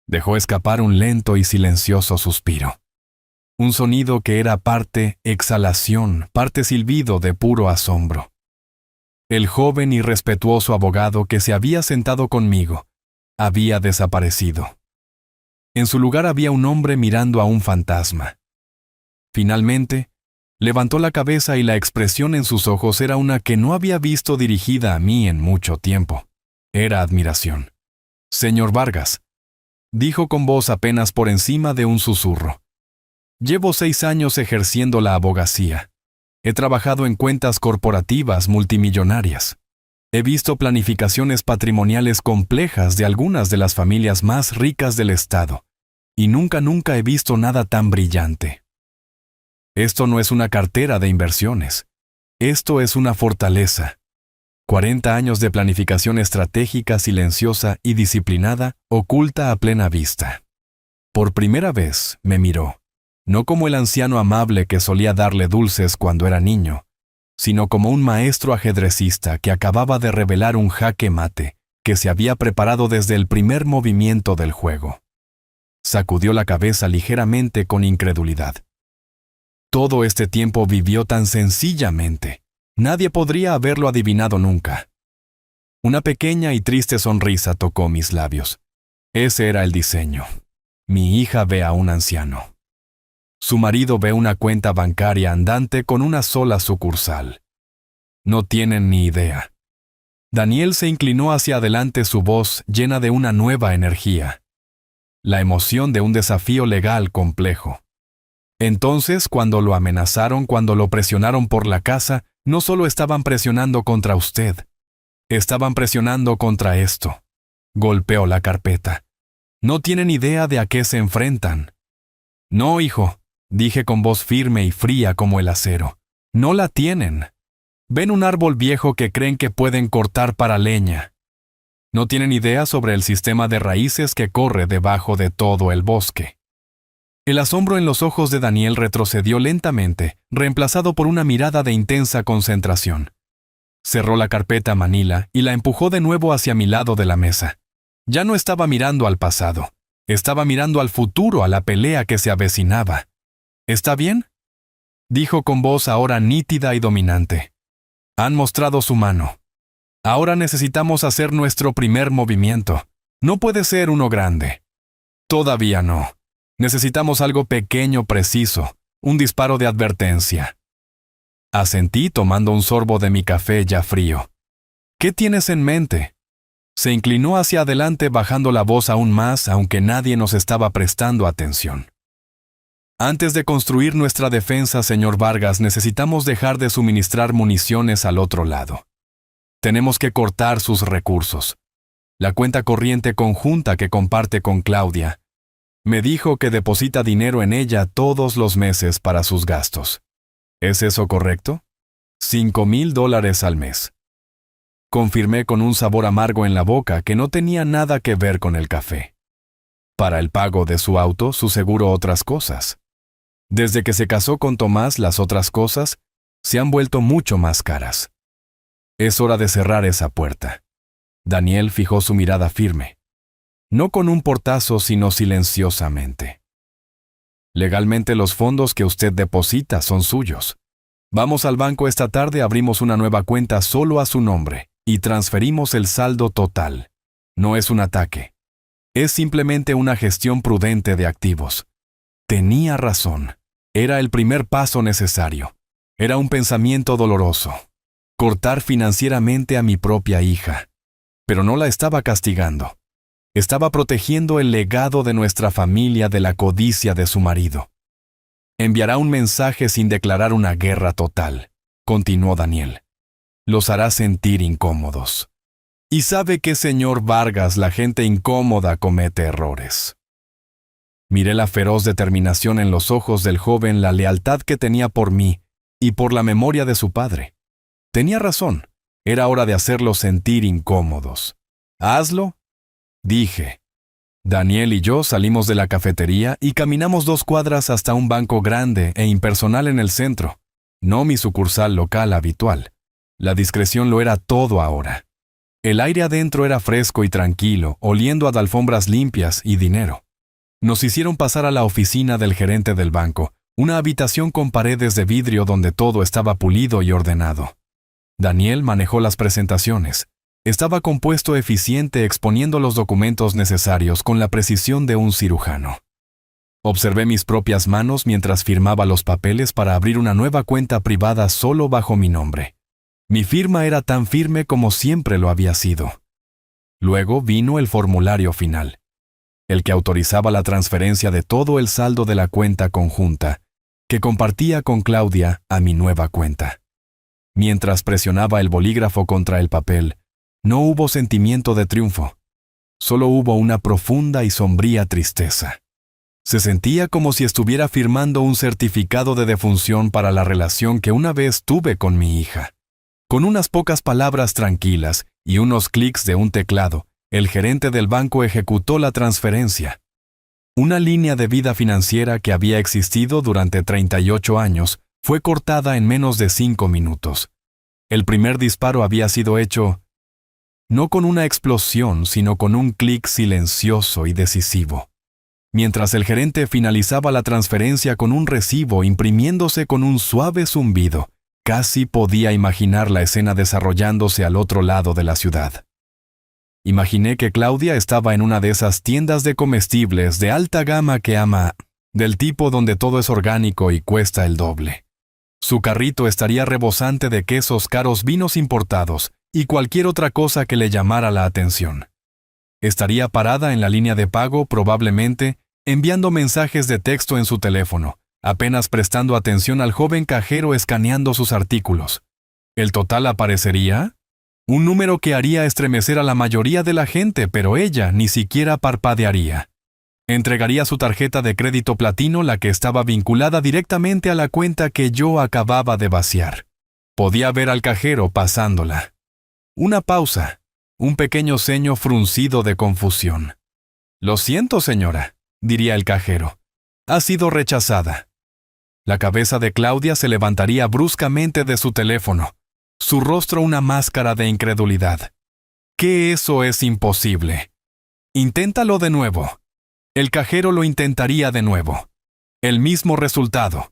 Dejó escapar un lento y silencioso suspiro. Un sonido que era parte exhalación, parte silbido de puro asombro. El joven y respetuoso abogado que se había sentado conmigo había desaparecido. En su lugar había un hombre mirando a un fantasma. Finalmente, levantó la cabeza y la expresión en sus ojos era una que no había visto dirigida a mí en mucho tiempo. Era admiración. «Señor Vargas», dijo con voz apenas por encima de un susurro. «Llevo 6 años ejerciendo la abogacía. He trabajado en cuentas corporativas multimillonarias. He visto planificaciones patrimoniales complejas de algunas de las familias más ricas del estado, y nunca he visto nada tan brillante. Esto no es una cartera de inversiones. Esto es una fortaleza. 40 años de planificación estratégica, silenciosa y disciplinada, oculta a plena vista». Por primera vez me miró, no como el anciano amable que solía darle dulces cuando era niño, sino como un maestro ajedrecista que acababa de revelar un jaque mate que se había preparado desde el primer movimiento del juego. Sacudió la cabeza ligeramente con incredulidad. Todo este tiempo vivió tan sencillamente. Nadie podría haberlo adivinado nunca. Una pequeña y triste sonrisa tocó mis labios. Ese era el diseño. Mi hija ve a un anciano. Su marido ve una cuenta bancaria andante con una sola sucursal. No tienen ni idea. Daniel se inclinó hacia adelante, su voz llena de una nueva energía. La emoción de un desafío legal complejo. Entonces, cuando lo amenazaron, cuando lo presionaron por la casa, no solo estaban presionando contra usted. Estaban presionando contra esto. Golpeó la carpeta. No tienen idea de a qué se enfrentan. No, hijo, dije con voz firme y fría como el acero. No la tienen. Ven un árbol viejo que creen que pueden cortar para leña. No tienen idea sobre el sistema de raíces que corre debajo de todo el bosque. El asombro en los ojos de Daniel retrocedió lentamente, reemplazado por una mirada de intensa concentración. Cerró la carpeta manila y la empujó de nuevo hacia mi lado de la mesa. Ya no estaba mirando al pasado. Estaba mirando al futuro, a la pelea que se avecinaba. ¿Está bien?, dijo con voz ahora nítida y dominante. Han mostrado su mano. Ahora necesitamos hacer nuestro primer movimiento. No puede ser uno grande. Todavía no. Necesitamos algo pequeño, preciso, un disparo de advertencia. Asentí tomando un sorbo de mi café ya frío. ¿Qué tienes en mente? Se inclinó hacia adelante bajando la voz aún más, aunque nadie nos estaba prestando atención. Antes de construir nuestra defensa, señor Vargas, necesitamos dejar de suministrar municiones al otro lado. Tenemos que cortar sus recursos. La cuenta corriente conjunta que comparte con Claudia. Me dijo que deposita dinero en ella todos los meses para sus gastos. ¿Es eso correcto? $5,000 al mes. Confirmé con un sabor amargo en la boca que no tenía nada que ver con el café. Para el pago de su auto, su seguro, otras cosas. Desde que se casó con Tomás, las otras cosas se han vuelto mucho más caras. Es hora de cerrar esa puerta. Daniel fijó su mirada firme. No con un portazo, sino silenciosamente. Legalmente los fondos que usted deposita son suyos. Vamos al banco esta tarde, abrimos una nueva cuenta solo a su nombre y transferimos el saldo total. No es un ataque. Es simplemente una gestión prudente de activos. Tenía razón. Era el primer paso necesario. Era un pensamiento doloroso. Cortar financieramente a mi propia hija. Pero no la estaba castigando. Estaba protegiendo el legado de nuestra familia de la codicia de su marido. Enviará un mensaje sin declarar una guerra total, continuó Daniel. Los hará sentir incómodos. Y sabe que, señor Vargas, la gente incómoda comete errores. Miré la feroz determinación en los ojos del joven, la lealtad que tenía por mí y por la memoria de su padre. Tenía razón. Era hora de hacerlos sentir incómodos. «Hazlo», dije. Daniel y yo salimos de la cafetería y caminamos 2 cuadras hasta un banco grande e impersonal en el centro, no mi sucursal local habitual. La discreción lo era todo ahora. El aire adentro era fresco y tranquilo, oliendo a alfombras limpias y dinero. Nos hicieron pasar a la oficina del gerente del banco, una habitación con paredes de vidrio donde todo estaba pulido y ordenado. Daniel manejó las presentaciones. Estaba compuesto, eficiente, exponiendo los documentos necesarios con la precisión de un cirujano. Observé mis propias manos mientras firmaba los papeles para abrir una nueva cuenta privada solo bajo mi nombre. Mi firma era tan firme como siempre lo había sido. Luego vino el formulario final, el que autorizaba la transferencia de todo el saldo de la cuenta conjunta, que compartía con Claudia, a mi nueva cuenta. Mientras presionaba el bolígrafo contra el papel, no hubo sentimiento de triunfo. Solo hubo una profunda y sombría tristeza. Se sentía como si estuviera firmando un certificado de defunción para la relación que una vez tuve con mi hija. Con unas pocas palabras tranquilas y unos clics de un teclado, el gerente del banco ejecutó la transferencia. Una línea de vida financiera que había existido durante 38 años fue cortada en menos de 5 minutos. El primer disparo había sido hecho no con una explosión, sino con un clic silencioso y decisivo. Mientras el gerente finalizaba la transferencia con un recibo imprimiéndose con un suave zumbido, casi podía imaginar la escena desarrollándose al otro lado de la ciudad. Imaginé que Claudia estaba en una de esas tiendas de comestibles de alta gama que ama, del tipo donde todo es orgánico y cuesta el doble. Su carrito estaría rebosante de quesos caros, vinos importados y cualquier otra cosa que le llamara la atención. Estaría parada en la línea de pago, probablemente enviando mensajes de texto en su teléfono, apenas prestando atención al joven cajero escaneando sus artículos. ¿El total aparecería? Un número que haría estremecer a la mayoría de la gente, pero ella ni siquiera parpadearía. Entregaría su tarjeta de crédito platino, la que estaba vinculada directamente a la cuenta que yo acababa de vaciar. Podía ver al cajero pasándola. Una pausa, un pequeño ceño fruncido de confusión. «Lo siento, señora», diría el cajero. «Ha sido rechazada». La cabeza de Claudia se levantaría bruscamente de su teléfono, su rostro una máscara de incredulidad. «¿Qué eso es imposible?» «Inténtalo de nuevo». El cajero lo intentaría de nuevo. El mismo resultado.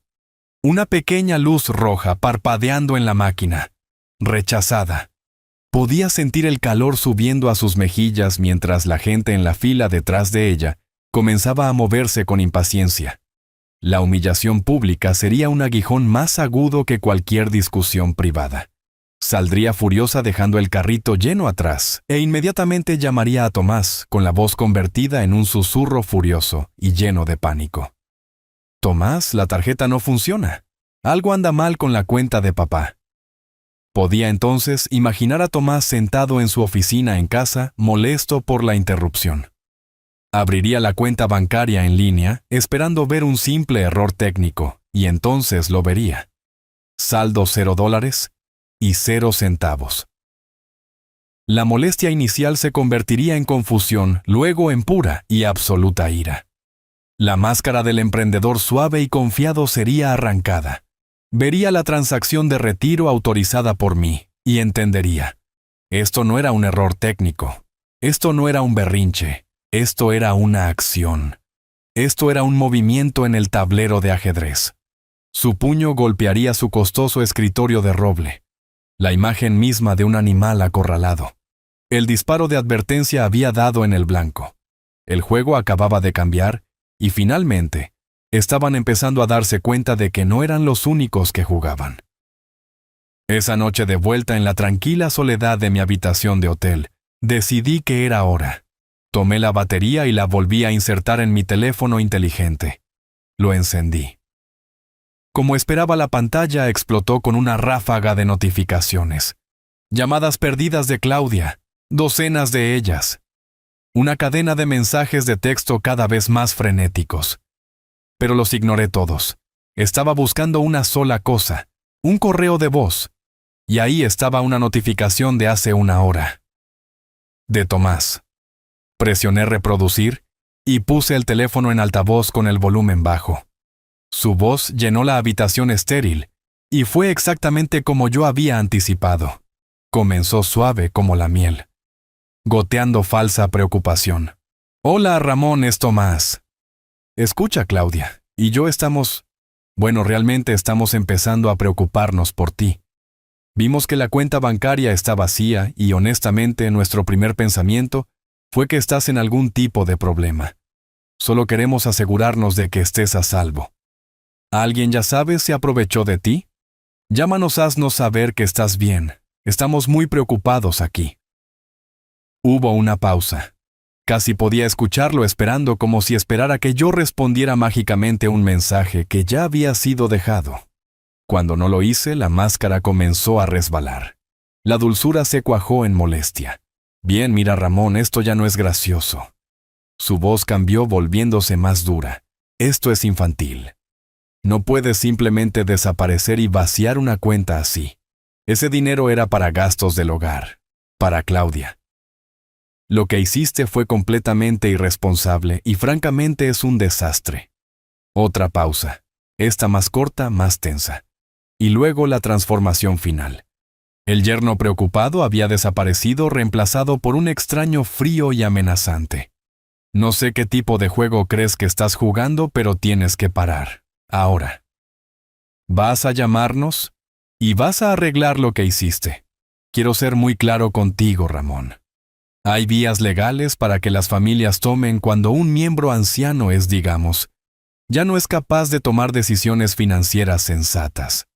Una pequeña luz roja parpadeando en la máquina. Rechazada. Podía sentir el calor subiendo a sus mejillas mientras la gente en la fila detrás de ella comenzaba a moverse con impaciencia. La humillación pública sería un aguijón más agudo que cualquier discusión privada. Saldría furiosa dejando el carrito lleno atrás e inmediatamente llamaría a Tomás con la voz convertida en un susurro furioso y lleno de pánico. Tomás, la tarjeta no funciona. Algo anda mal con la cuenta de papá. Podía entonces imaginar a Tomás sentado en su oficina en casa, molesto por la interrupción. Abriría la cuenta bancaria en línea, esperando ver un simple error técnico, y entonces lo vería. Saldo $0 y 0 centavos. La molestia inicial se convertiría en confusión, luego en pura y absoluta ira. La máscara del emprendedor suave y confiado sería arrancada. Vería la transacción de retiro autorizada por mí y entendería. Esto no era un error técnico. Esto no era un berrinche. Esto era una acción. Esto era un movimiento en el tablero de ajedrez. Su puño golpearía su costoso escritorio de roble. La imagen misma de un animal acorralado. El disparo de advertencia había dado en el blanco. El juego acababa de cambiar y finalmente estaban empezando a darse cuenta de que no eran los únicos que jugaban. Esa noche de vuelta en la tranquila soledad de mi habitación de hotel, decidí que era hora. Tomé la batería y la volví a insertar en mi teléfono inteligente. Lo encendí. Como esperaba, la pantalla explotó con una ráfaga de notificaciones. Llamadas perdidas de Claudia, docenas de ellas. Una cadena de mensajes de texto cada vez más frenéticos. Pero los ignoré todos. Estaba buscando una sola cosa, un correo de voz. Y ahí estaba una notificación de hace una hora. De Tomás. Presioné reproducir y puse el teléfono en altavoz con el volumen bajo. Su voz llenó la habitación estéril y fue exactamente como yo había anticipado. Comenzó suave como la miel, goteando falsa preocupación. Hola, Ramón, es Tomás. Escucha, Claudia, y yo realmente estamos empezando a preocuparnos por ti. Vimos que la cuenta bancaria está vacía y honestamente nuestro primer pensamiento fue que estás en algún tipo de problema. Solo queremos asegurarnos de que estés a salvo. ¿Alguien, ya sabes, se aprovechó de ti? Llámanos, haznos saber que estás bien. Estamos muy preocupados aquí. Hubo una pausa. Casi podía escucharlo esperando, como si esperara que yo respondiera mágicamente un mensaje que ya había sido dejado. Cuando no lo hice, la máscara comenzó a resbalar. La dulzura se cuajó en molestia. Bien, mira, Ramón, esto ya no es gracioso. Su voz cambió volviéndose más dura. Esto es infantil. No puedes simplemente desaparecer y vaciar una cuenta así. Ese dinero era para gastos del hogar, para Claudia. Lo que hiciste fue completamente irresponsable y francamente es un desastre. Otra pausa, esta más corta, más tensa. Y luego la transformación final. El yerno preocupado había desaparecido, reemplazado por un extraño frío y amenazante. No sé qué tipo de juego crees que estás jugando, pero tienes que parar. Ahora. ¿Vas a llamarnos? Y vas a arreglar lo que hiciste. Quiero ser muy claro contigo, Ramón. Hay vías legales para que las familias tomen cuando un miembro anciano ya no es capaz de tomar decisiones financieras sensatas.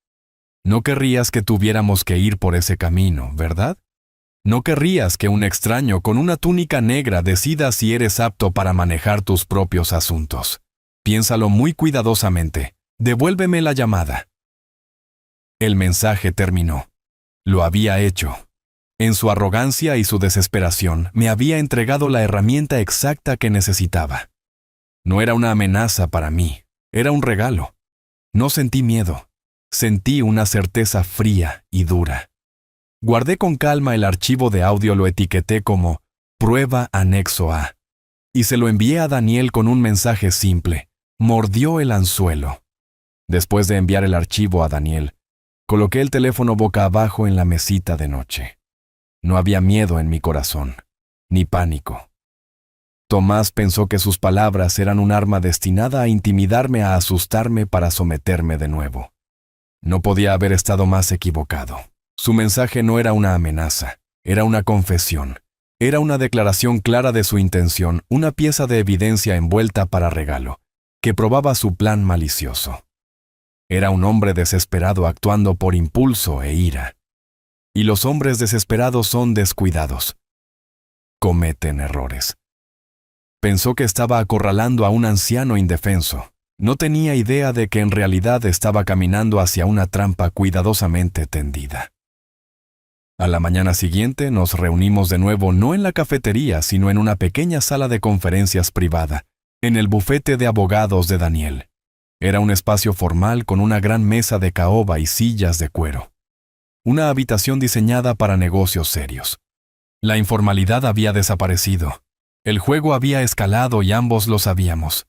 No querrías que tuviéramos que ir por ese camino, ¿verdad? No querrías que un extraño con una túnica negra decida si eres apto para manejar tus propios asuntos. Piénsalo muy cuidadosamente. Devuélveme la llamada. El mensaje terminó. Lo había hecho. En su arrogancia y su desesperación, me había entregado la herramienta exacta que necesitaba. No era una amenaza para mí, era un regalo. No sentí miedo. Sentí una certeza fría y dura. Guardé con calma el archivo de audio, lo etiqueté como prueba anexo A, y se lo envié a Daniel con un mensaje simple: mordió el anzuelo. Después de enviar el archivo a Daniel, coloqué el teléfono boca abajo en la mesita de noche. No había miedo en mi corazón, ni pánico. Tomás pensó que sus palabras eran un arma destinada a intimidarme, a asustarme para someterme de nuevo. No podía haber estado más equivocado. Su mensaje no era una amenaza, era una confesión. Era una declaración clara de su intención, una pieza de evidencia envuelta para regalo, que probaba su plan malicioso. Era un hombre desesperado actuando por impulso e ira. Y los hombres desesperados son descuidados. Cometen errores. Pensó que estaba acorralando a un anciano indefenso. No tenía idea de que en realidad estaba caminando hacia una trampa cuidadosamente tendida. A la mañana siguiente nos reunimos de nuevo no en la cafetería, sino en una pequeña sala de conferencias privada, en el bufete de abogados de Daniel. Era un espacio formal con una gran mesa de caoba y sillas de cuero. Una habitación diseñada para negocios serios. La informalidad había desaparecido. El juego había escalado y ambos lo sabíamos.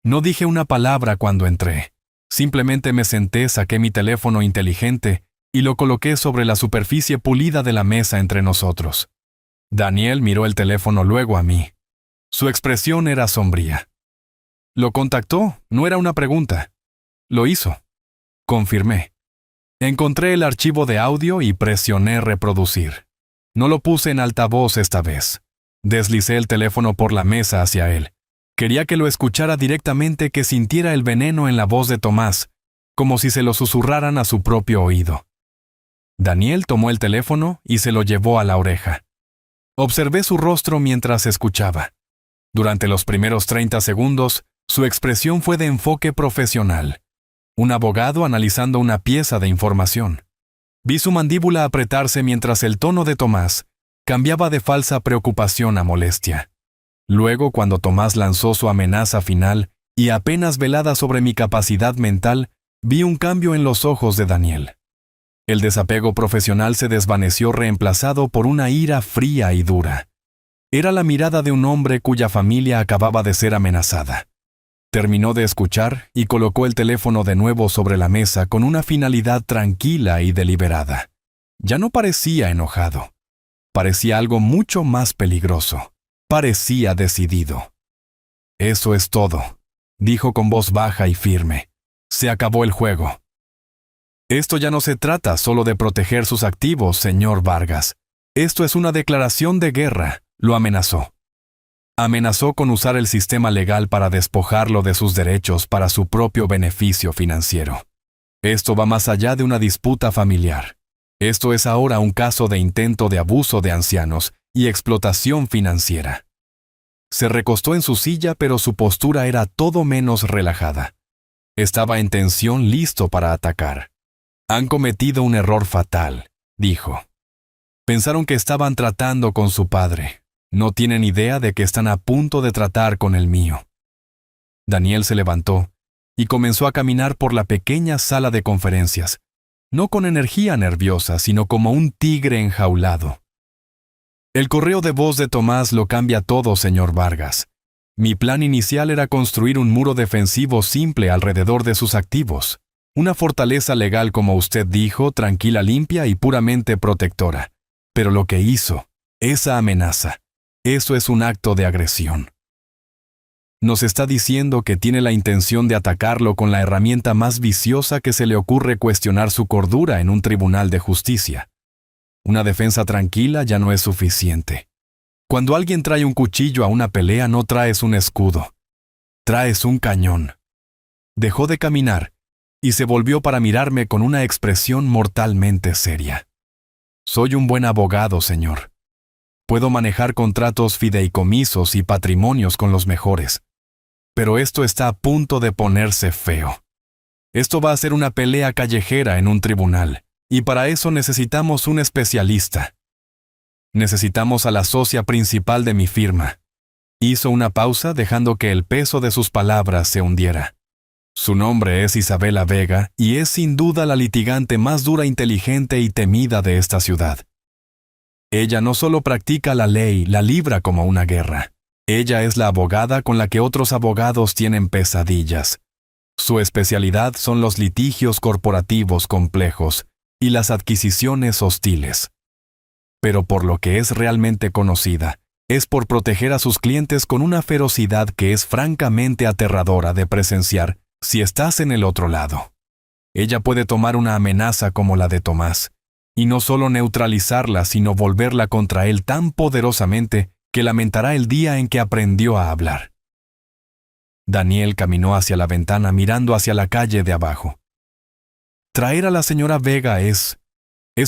No dije una palabra cuando entré. Simplemente me senté, saqué mi teléfono inteligente y lo coloqué sobre la superficie pulida de la mesa entre nosotros. Daniel miró el teléfono luego a mí. Su expresión era sombría. Lo contactó, no era una pregunta. Lo hizo. Confirmé. Encontré el archivo de audio y presioné reproducir. No lo puse en altavoz esta vez. Deslicé el teléfono por la mesa hacia él. Quería que lo escuchara directamente, que sintiera el veneno en la voz de Tomás, como si se lo susurraran a su propio oído. Daniel tomó el teléfono y se lo llevó a la oreja. Observé su rostro mientras escuchaba. Durante los primeros 30 segundos, su expresión fue de enfoque profesional. Un abogado analizando una pieza de información. Vi su mandíbula apretarse mientras el tono de Tomás cambiaba de falsa preocupación a molestia. Luego, cuando Tomás lanzó su amenaza final y apenas velada sobre mi capacidad mental, vi un cambio en los ojos de Daniel. El desapego profesional se desvaneció, reemplazado por una ira fría y dura. Era la mirada de un hombre cuya familia acababa de ser amenazada. Terminó de escuchar y colocó el teléfono de nuevo sobre la mesa con una finalidad tranquila y deliberada. Ya no parecía enojado. Parecía algo mucho más peligroso. Parecía decidido. «Eso es todo», dijo con voz baja y firme. «Se acabó el juego. Esto ya no se trata solo de proteger sus activos, señor Vargas. Esto es una declaración de guerra», lo amenazó. Amenazó con usar el sistema legal para despojarlo de sus derechos para su propio beneficio financiero. Esto va más allá de una disputa familiar. Esto es ahora un caso de intento de abuso de ancianos y explotación financiera. Se recostó en su silla, pero su postura era todo menos relajada. Estaba en tensión, listo para atacar. «Han cometido un error fatal», dijo. «Pensaron que estaban tratando con su padre. No tienen idea de que están a punto de tratar con el mío». Daniel se levantó y comenzó a caminar por la pequeña sala de conferencias, no con energía nerviosa, sino como un tigre enjaulado. «El correo de voz de Tomás lo cambia todo, señor Vargas. Mi plan inicial era construir un muro defensivo simple alrededor de sus activos. Una fortaleza legal, como usted dijo, tranquila, limpia y puramente protectora. Pero lo que hizo, esa amenaza, eso es un acto de agresión. Nos está diciendo que tiene la intención de atacarlo con la herramienta más viciosa que se le ocurre: cuestionar su cordura en un tribunal de justicia. Una defensa tranquila ya no es suficiente. Cuando alguien trae un cuchillo a una pelea, no traes un escudo. Traes un cañón». Dejó de caminar y se volvió para mirarme con una expresión mortalmente seria. «Soy un buen abogado, señor. Puedo manejar contratos, fideicomisos y patrimonios con los mejores. Pero esto está a punto de ponerse feo. Esto va a ser una pelea callejera en un tribunal. Y para eso necesitamos un especialista. Necesitamos a la socia principal de mi firma». Hizo una pausa, dejando que el peso de sus palabras se hundiera. Su nombre es Isabela Vega y es sin duda la litigante más dura, inteligente y temida de esta ciudad. Ella no solo practica la ley, la libra como una guerra. Ella es la abogada con la que otros abogados tienen pesadillas. Su especialidad son los litigios corporativos complejos y las adquisiciones hostiles. Pero por lo que es realmente conocida, es por proteger a sus clientes con una ferocidad que es francamente aterradora de presenciar si estás en el otro lado. Ella puede tomar una amenaza como la de Tomás, y no solo neutralizarla, sino volverla contra él tan poderosamente que lamentará el día en que aprendió a hablar. Daniel caminó hacia la ventana mirando hacia la calle de abajo. Traer a la señora Vega es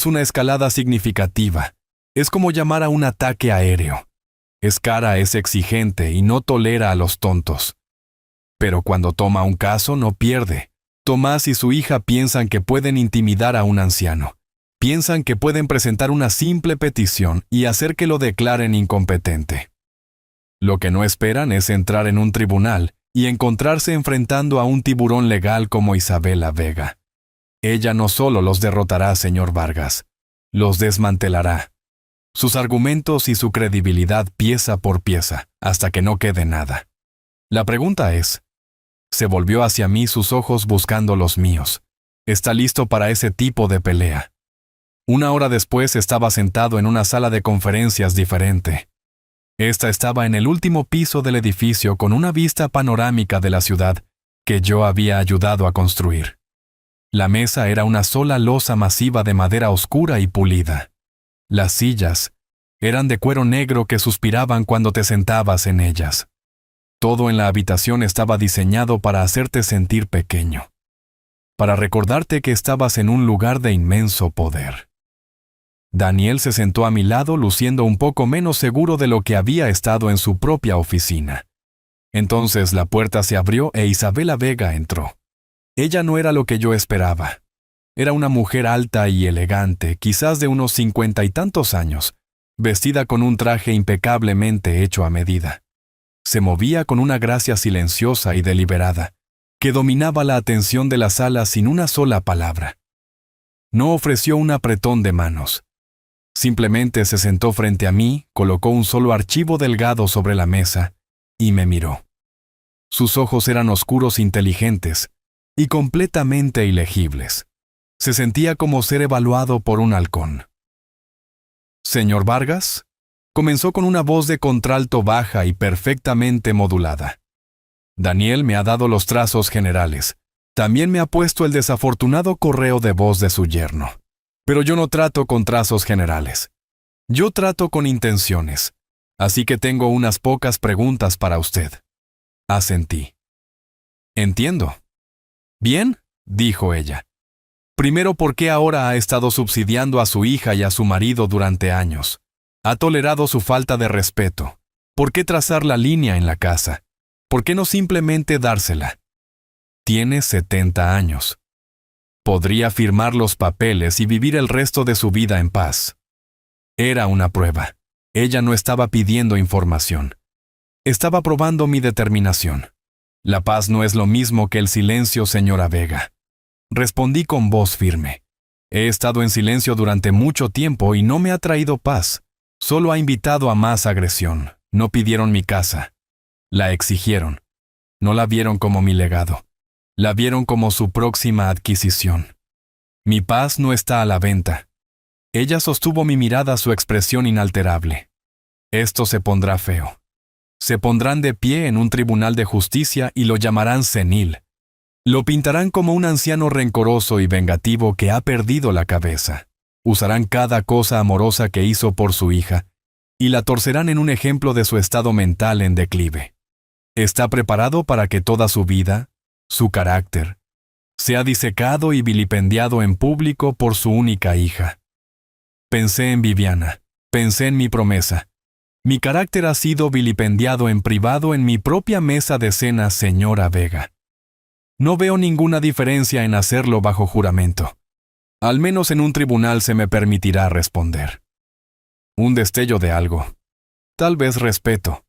una escalada significativa. Es como llamar a un ataque aéreo. Es cara, es exigente y no tolera a los tontos. Pero cuando toma un caso no pierde. Tomás y su hija piensan que pueden intimidar a un anciano. Piensan que pueden presentar una simple petición y hacer que lo declaren incompetente. Lo que no esperan es entrar en un tribunal y encontrarse enfrentando a un tiburón legal como Isabela Vega. Ella no solo los derrotará, señor Vargas, los desmantelará. Sus argumentos y su credibilidad pieza por pieza, hasta que no quede nada. La pregunta es, se volvió hacia mí sus ojos buscando los míos. ¿Está listo para ese tipo de pelea? Una hora después estaba sentado en una sala de conferencias diferente. Esta estaba en el último piso del edificio con una vista panorámica de la ciudad que yo había ayudado a construir. La mesa era una sola losa masiva de madera oscura y pulida. Las sillas eran de cuero negro que suspiraban cuando te sentabas en ellas. Todo en la habitación estaba diseñado para hacerte sentir pequeño, para recordarte que estabas en un lugar de inmenso poder. Daniel se sentó a mi lado luciendo un poco menos seguro de lo que había estado en su propia oficina. Entonces la puerta se abrió e Isabela Vega entró. Ella no era lo que yo esperaba. Era una mujer alta y elegante, quizás de unos 50 y tantos años, vestida con un traje impecablemente hecho a medida. Se movía con una gracia silenciosa y deliberada, que dominaba la atención de la sala sin una sola palabra. No ofreció un apretón de manos. Simplemente se sentó frente a mí, colocó un solo archivo delgado sobre la mesa y me miró. Sus ojos eran oscuros, inteligentes y completamente ilegibles. Se sentía como ser evaluado por un halcón. «Señor Vargas», comenzó con una voz de contralto baja y perfectamente modulada. «Daniel me ha dado los trazos generales. También me ha puesto el desafortunado correo de voz de su yerno. Pero yo no trato con trazos generales. Yo trato con intenciones. Así que tengo unas pocas preguntas para usted». Asentí. «Entiendo». «Bien», dijo ella. «Primero, ¿por qué ahora ha estado subsidiando a su hija y a su marido durante años? Ha tolerado su falta de respeto. ¿Por qué trazar la línea en la casa? ¿Por qué no simplemente dársela? Tiene 70 años. Podría firmar los papeles y vivir el resto de su vida en paz». Era una prueba. Ella no estaba pidiendo información. Estaba probando mi determinación. La paz no es lo mismo que el silencio, señora Vega. Respondí con voz firme. He estado en silencio durante mucho tiempo y no me ha traído paz. Solo ha invitado a más agresión. No pidieron mi casa. La exigieron. No la vieron como mi legado. La vieron como su próxima adquisición. Mi paz no está a la venta. Ella sostuvo mi mirada, su expresión inalterable. Esto se pondrá feo. Se pondrán de pie en un tribunal de justicia y lo llamarán senil. Lo pintarán como un anciano rencoroso y vengativo que ha perdido la cabeza. Usarán cada cosa amorosa que hizo por su hija y la torcerán en un ejemplo de su estado mental en declive. Está preparado para que toda su vida, su carácter, sea disecado y vilipendiado en público por su única hija. Pensé en Viviana, pensé en mi promesa. Mi carácter ha sido vilipendiado en privado en mi propia mesa de cena, señora Vega. No veo ninguna diferencia en hacerlo bajo juramento. Al menos en un tribunal se me permitirá responder. Un destello de algo, tal vez respeto,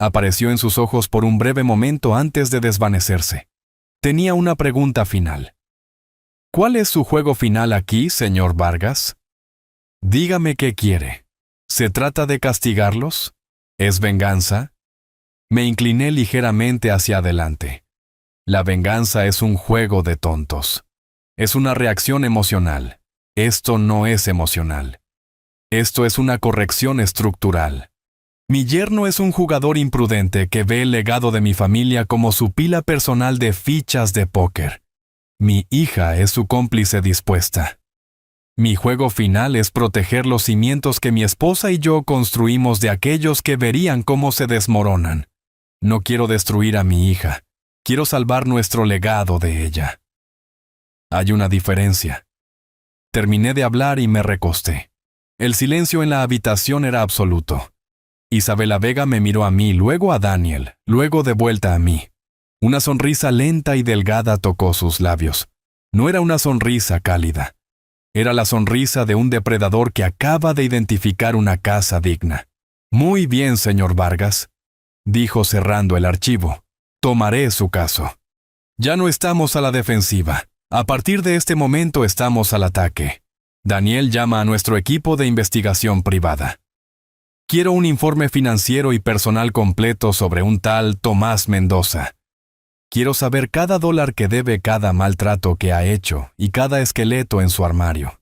apareció en sus ojos por un breve momento antes de desvanecerse. Tenía una pregunta final. ¿Cuál es su juego final aquí, señor Vargas? Dígame qué quiere. ¿Se trata de castigarlos? ¿Es venganza? Me incliné ligeramente hacia adelante. La venganza es un juego de tontos. Es una reacción emocional. Esto no es emocional. Esto es una corrección estructural. Mi yerno es un jugador imprudente que ve el legado de mi familia como su pila personal de fichas de póker. Mi hija es su cómplice dispuesta. Mi juego final es proteger los cimientos que mi esposa y yo construimos de aquellos que verían cómo se desmoronan. No quiero destruir a mi hija. Quiero salvar nuestro legado de ella. Hay una diferencia. Terminé de hablar y me recosté. El silencio en la habitación era absoluto. Isabela Vega me miró a mí, luego a Daniel, luego de vuelta a mí. Una sonrisa lenta y delgada tocó sus labios. No era una sonrisa cálida. Era la sonrisa de un depredador que acaba de identificar una caza digna. Muy bien, señor Vargas, dijo cerrando el archivo. Tomaré su caso. Ya no estamos a la defensiva. A partir de este momento estamos al ataque. Daniel llama a nuestro equipo de investigación privada. Quiero un informe financiero y personal completo sobre un tal Tomás Mendoza. Quiero saber cada dólar que debe, cada maltrato que ha hecho y cada esqueleto en su armario.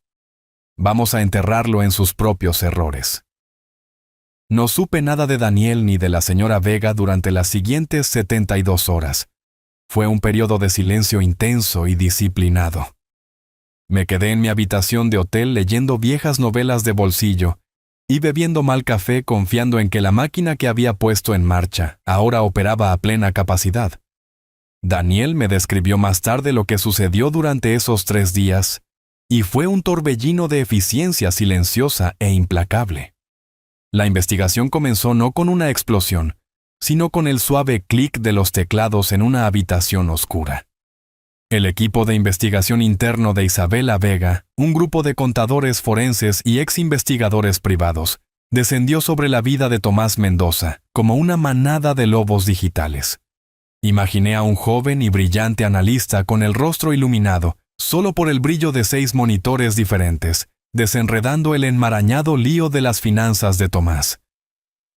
Vamos a enterrarlo en sus propios errores. No supe nada de Daniel ni de la señora Vega durante las siguientes 72 horas. Fue un periodo de silencio intenso y disciplinado. Me quedé en mi habitación de hotel leyendo viejas novelas de bolsillo y bebiendo mal café, confiando en que la máquina que había puesto en marcha ahora operaba a plena capacidad. Daniel me describió más tarde lo que sucedió durante esos 3 días, y fue un torbellino de eficiencia silenciosa e implacable. La investigación comenzó no con una explosión, sino con el suave clic de los teclados en una habitación oscura. El equipo de investigación interno de Isabela Vega, un grupo de contadores forenses y ex-investigadores privados, descendió sobre la vida de Tomás Mendoza como una manada de lobos digitales. Imaginé a un joven y brillante analista con el rostro iluminado, solo por el brillo de 6 monitores diferentes, desenredando el enmarañado lío de las finanzas de Tomás.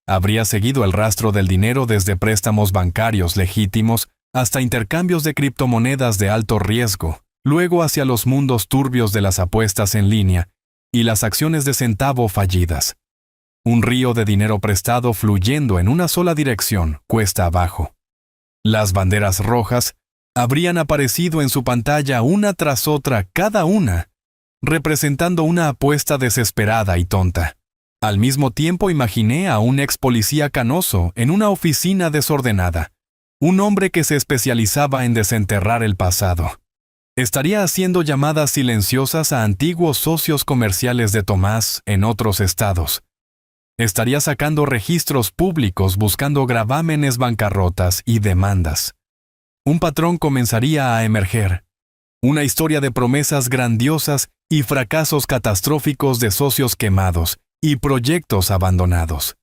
Habría seguido el rastro del dinero desde préstamos bancarios legítimos hasta intercambios de criptomonedas de alto riesgo, luego hacia los mundos turbios de las apuestas en línea y las acciones de centavo fallidas. Un río de dinero prestado fluyendo en una sola dirección, cuesta abajo. Las banderas rojas habrían aparecido en su pantalla una tras otra, cada una, representando una apuesta desesperada y tonta. Al mismo tiempo imaginé a un ex policía canoso en una oficina desordenada, un hombre que se especializaba en desenterrar el pasado. Estaría haciendo llamadas silenciosas a antiguos socios comerciales de Tomás en otros estados. Estaría sacando registros públicos buscando gravámenes, bancarrotas y demandas. Un patrón comenzaría a emerger. Una historia de promesas grandiosas y fracasos catastróficos de socios quemados y proyectos abandonados.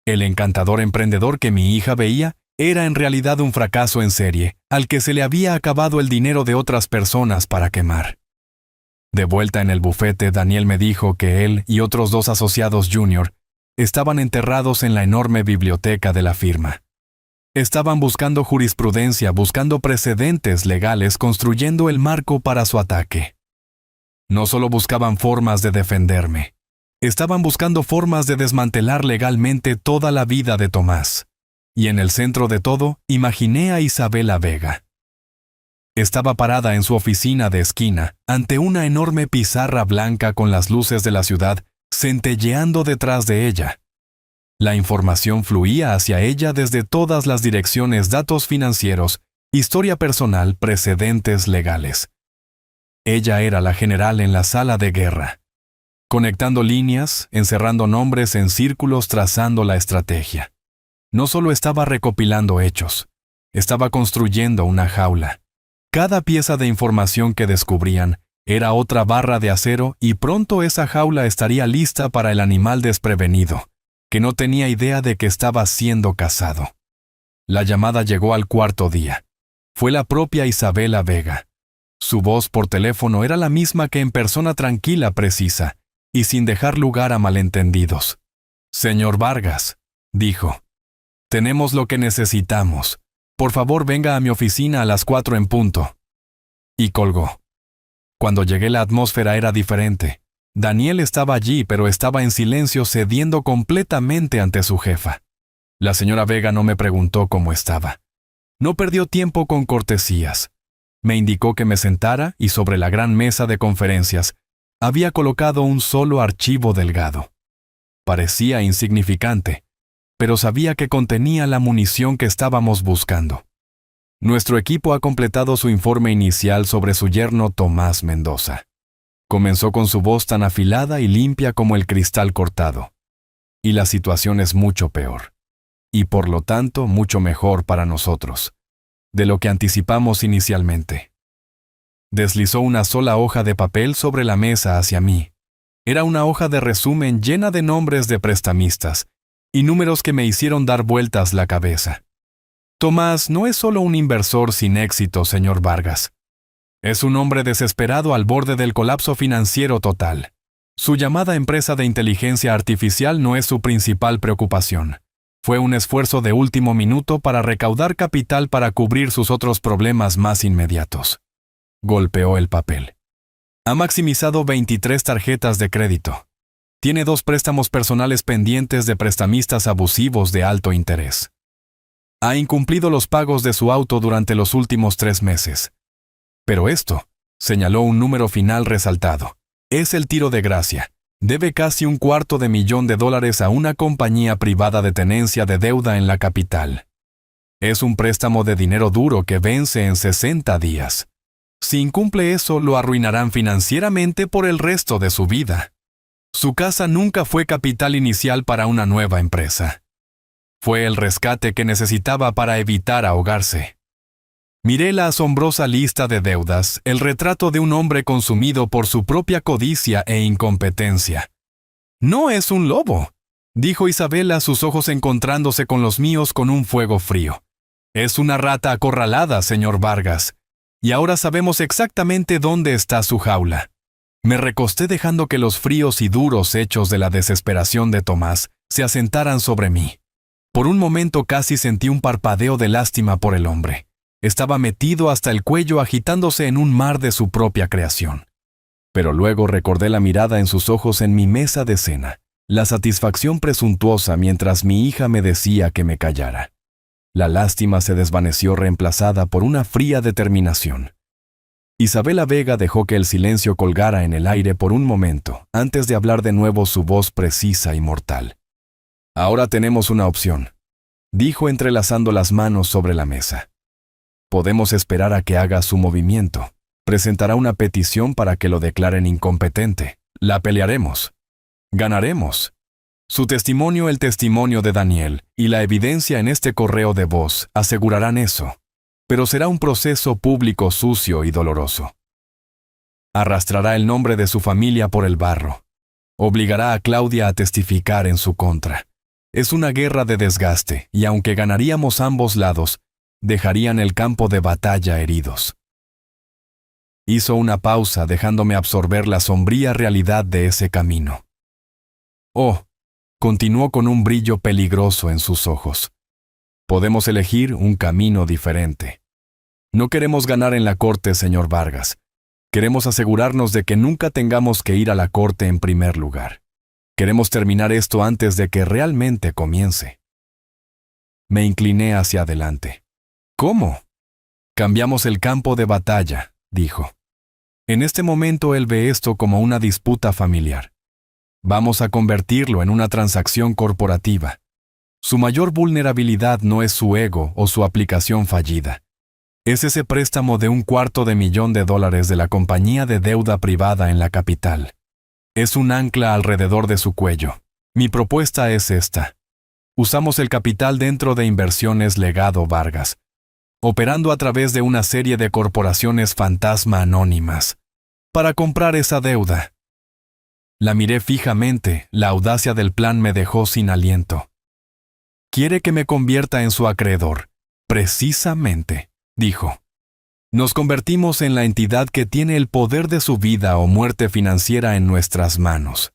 El encantador emprendedor que mi hija veía era en realidad un fracaso en serie, al que se le había acabado el dinero de otras personas para quemar. De vuelta en el bufete, Daniel me dijo que él y otros 2 asociados junior estaban enterrados en la enorme biblioteca de la firma. Estaban buscando jurisprudencia, buscando precedentes legales, construyendo el marco para su ataque. No solo buscaban formas de defenderme, estaban buscando formas de desmantelar legalmente toda la vida de Tomás. Y en el centro de todo, imaginé a Isabela Vega. Estaba parada en su oficina de esquina, ante una enorme pizarra blanca con las luces de la ciudad centelleando detrás de ella. La información fluía hacia ella desde todas las direcciones: datos financieros, historia personal, precedentes legales. Ella era la general en la sala de guerra, conectando líneas, encerrando nombres en círculos, trazando la estrategia. No solo estaba recopilando hechos, estaba construyendo una jaula. Cada pieza de información que descubrían era otra barra de acero y pronto esa jaula estaría lista para el animal desprevenido, que no tenía idea de que estaba siendo cazado. La llamada llegó al 4.º día. Fue la propia Isabela Vega. Su voz por teléfono era la misma que en persona, tranquila, precisa, y sin dejar lugar a malentendidos. «Señor Vargas», dijo, «tenemos lo que necesitamos. Por favor, venga a mi oficina a las 4 en punto». Y colgó. Cuando llegué, la atmósfera era diferente. Daniel estaba allí, pero estaba en silencio, cediendo completamente ante su jefa. La señora Vega no me preguntó cómo estaba. No perdió tiempo con cortesías. Me indicó que me sentara y sobre la gran mesa de conferencias había colocado un solo archivo delgado. Parecía insignificante, pero sabía que contenía la munición que estábamos buscando. Nuestro equipo ha completado su informe inicial sobre su yerno Tomás Mendoza. Comenzó con su voz tan afilada y limpia como el cristal cortado. Y la situación es mucho peor. Y por lo tanto, mucho mejor para nosotros, de lo que anticipamos inicialmente. Deslizó una sola hoja de papel sobre la mesa hacia mí. Era una hoja de resumen llena de nombres de prestamistas y números que me hicieron dar vueltas la cabeza. Tomás no es solo un inversor sin éxito, señor Vargas. Es un hombre desesperado al borde del colapso financiero total. Su llamada empresa de inteligencia artificial no es su principal preocupación. Fue un esfuerzo de último minuto para recaudar capital para cubrir sus otros problemas más inmediatos. Golpeó el papel. Ha maximizado 23 tarjetas de crédito. Tiene 2 préstamos personales pendientes de prestamistas abusivos de alto interés. Ha incumplido los pagos de su auto durante los últimos 3 meses. Pero esto, señaló un número final resaltado, es el tiro de gracia. Debe casi $250,000 a una compañía privada de tenencia de deuda en la capital. Es un préstamo de dinero duro que vence en 60 días. Si incumple eso, lo arruinarán financieramente por el resto de su vida. Su casa nunca fue capital inicial para una nueva empresa. Fue el rescate que necesitaba para evitar ahogarse. Miré la asombrosa lista de deudas, el retrato de un hombre consumido por su propia codicia e incompetencia. «No es un lobo», dijo Isabela, sus ojos encontrándose con los míos con un fuego frío. «Es una rata acorralada, señor Vargas. Y ahora sabemos exactamente dónde está su jaula». Me recosté dejando que los fríos y duros hechos de la desesperación de Tomás se asentaran sobre mí. Por un momento casi sentí un parpadeo de lástima por el hombre. Estaba metido hasta el cuello agitándose en un mar de su propia creación. Pero luego recordé la mirada en sus ojos en mi mesa de cena, la satisfacción presuntuosa mientras mi hija me decía que me callara. La lástima se desvaneció reemplazada por una fría determinación. Isabela Vega dejó que el silencio colgara en el aire por un momento, antes de hablar de nuevo su voz precisa y mortal. «Ahora tenemos una opción», dijo entrelazando las manos sobre la mesa. «Podemos esperar a que haga su movimiento. Presentará una petición para que lo declaren incompetente. La pelearemos. Ganaremos. Su testimonio, el testimonio de Daniel, y la evidencia en este correo de voz asegurarán eso. Pero será un proceso público sucio y doloroso. Arrastrará el nombre de su familia por el barro. Obligará a Claudia a testificar en su contra. Es una guerra de desgaste, y aunque ganaríamos ambos lados, dejarían el campo de batalla heridos». Hizo una pausa dejándome absorber la sombría realidad de ese camino. «Oh», continuó con un brillo peligroso en sus ojos. «Podemos elegir un camino diferente. No queremos ganar en la corte, señor Vargas. Queremos asegurarnos de que nunca tengamos que ir a la corte en primer lugar. Queremos terminar esto antes de que realmente comience». Me incliné hacia adelante. «¿Cómo?» «Cambiamos el campo de batalla», dijo. «En este momento él ve esto como una disputa familiar. Vamos a convertirlo en una transacción corporativa. Su mayor vulnerabilidad no es su ego o su aplicación fallida. Es ese préstamo de $250,000 de la compañía de deuda privada en la capital. Es un ancla alrededor de su cuello. Mi propuesta es esta. Usamos el capital dentro de Inversiones Legado Vargas, operando a través de una serie de corporaciones fantasma anónimas, para comprar esa deuda». La miré fijamente, la audacia del plan me dejó sin aliento. «Quiere que me convierta en su acreedor». «Precisamente», dijo. «Nos convertimos en la entidad que tiene el poder de su vida o muerte financiera en nuestras manos.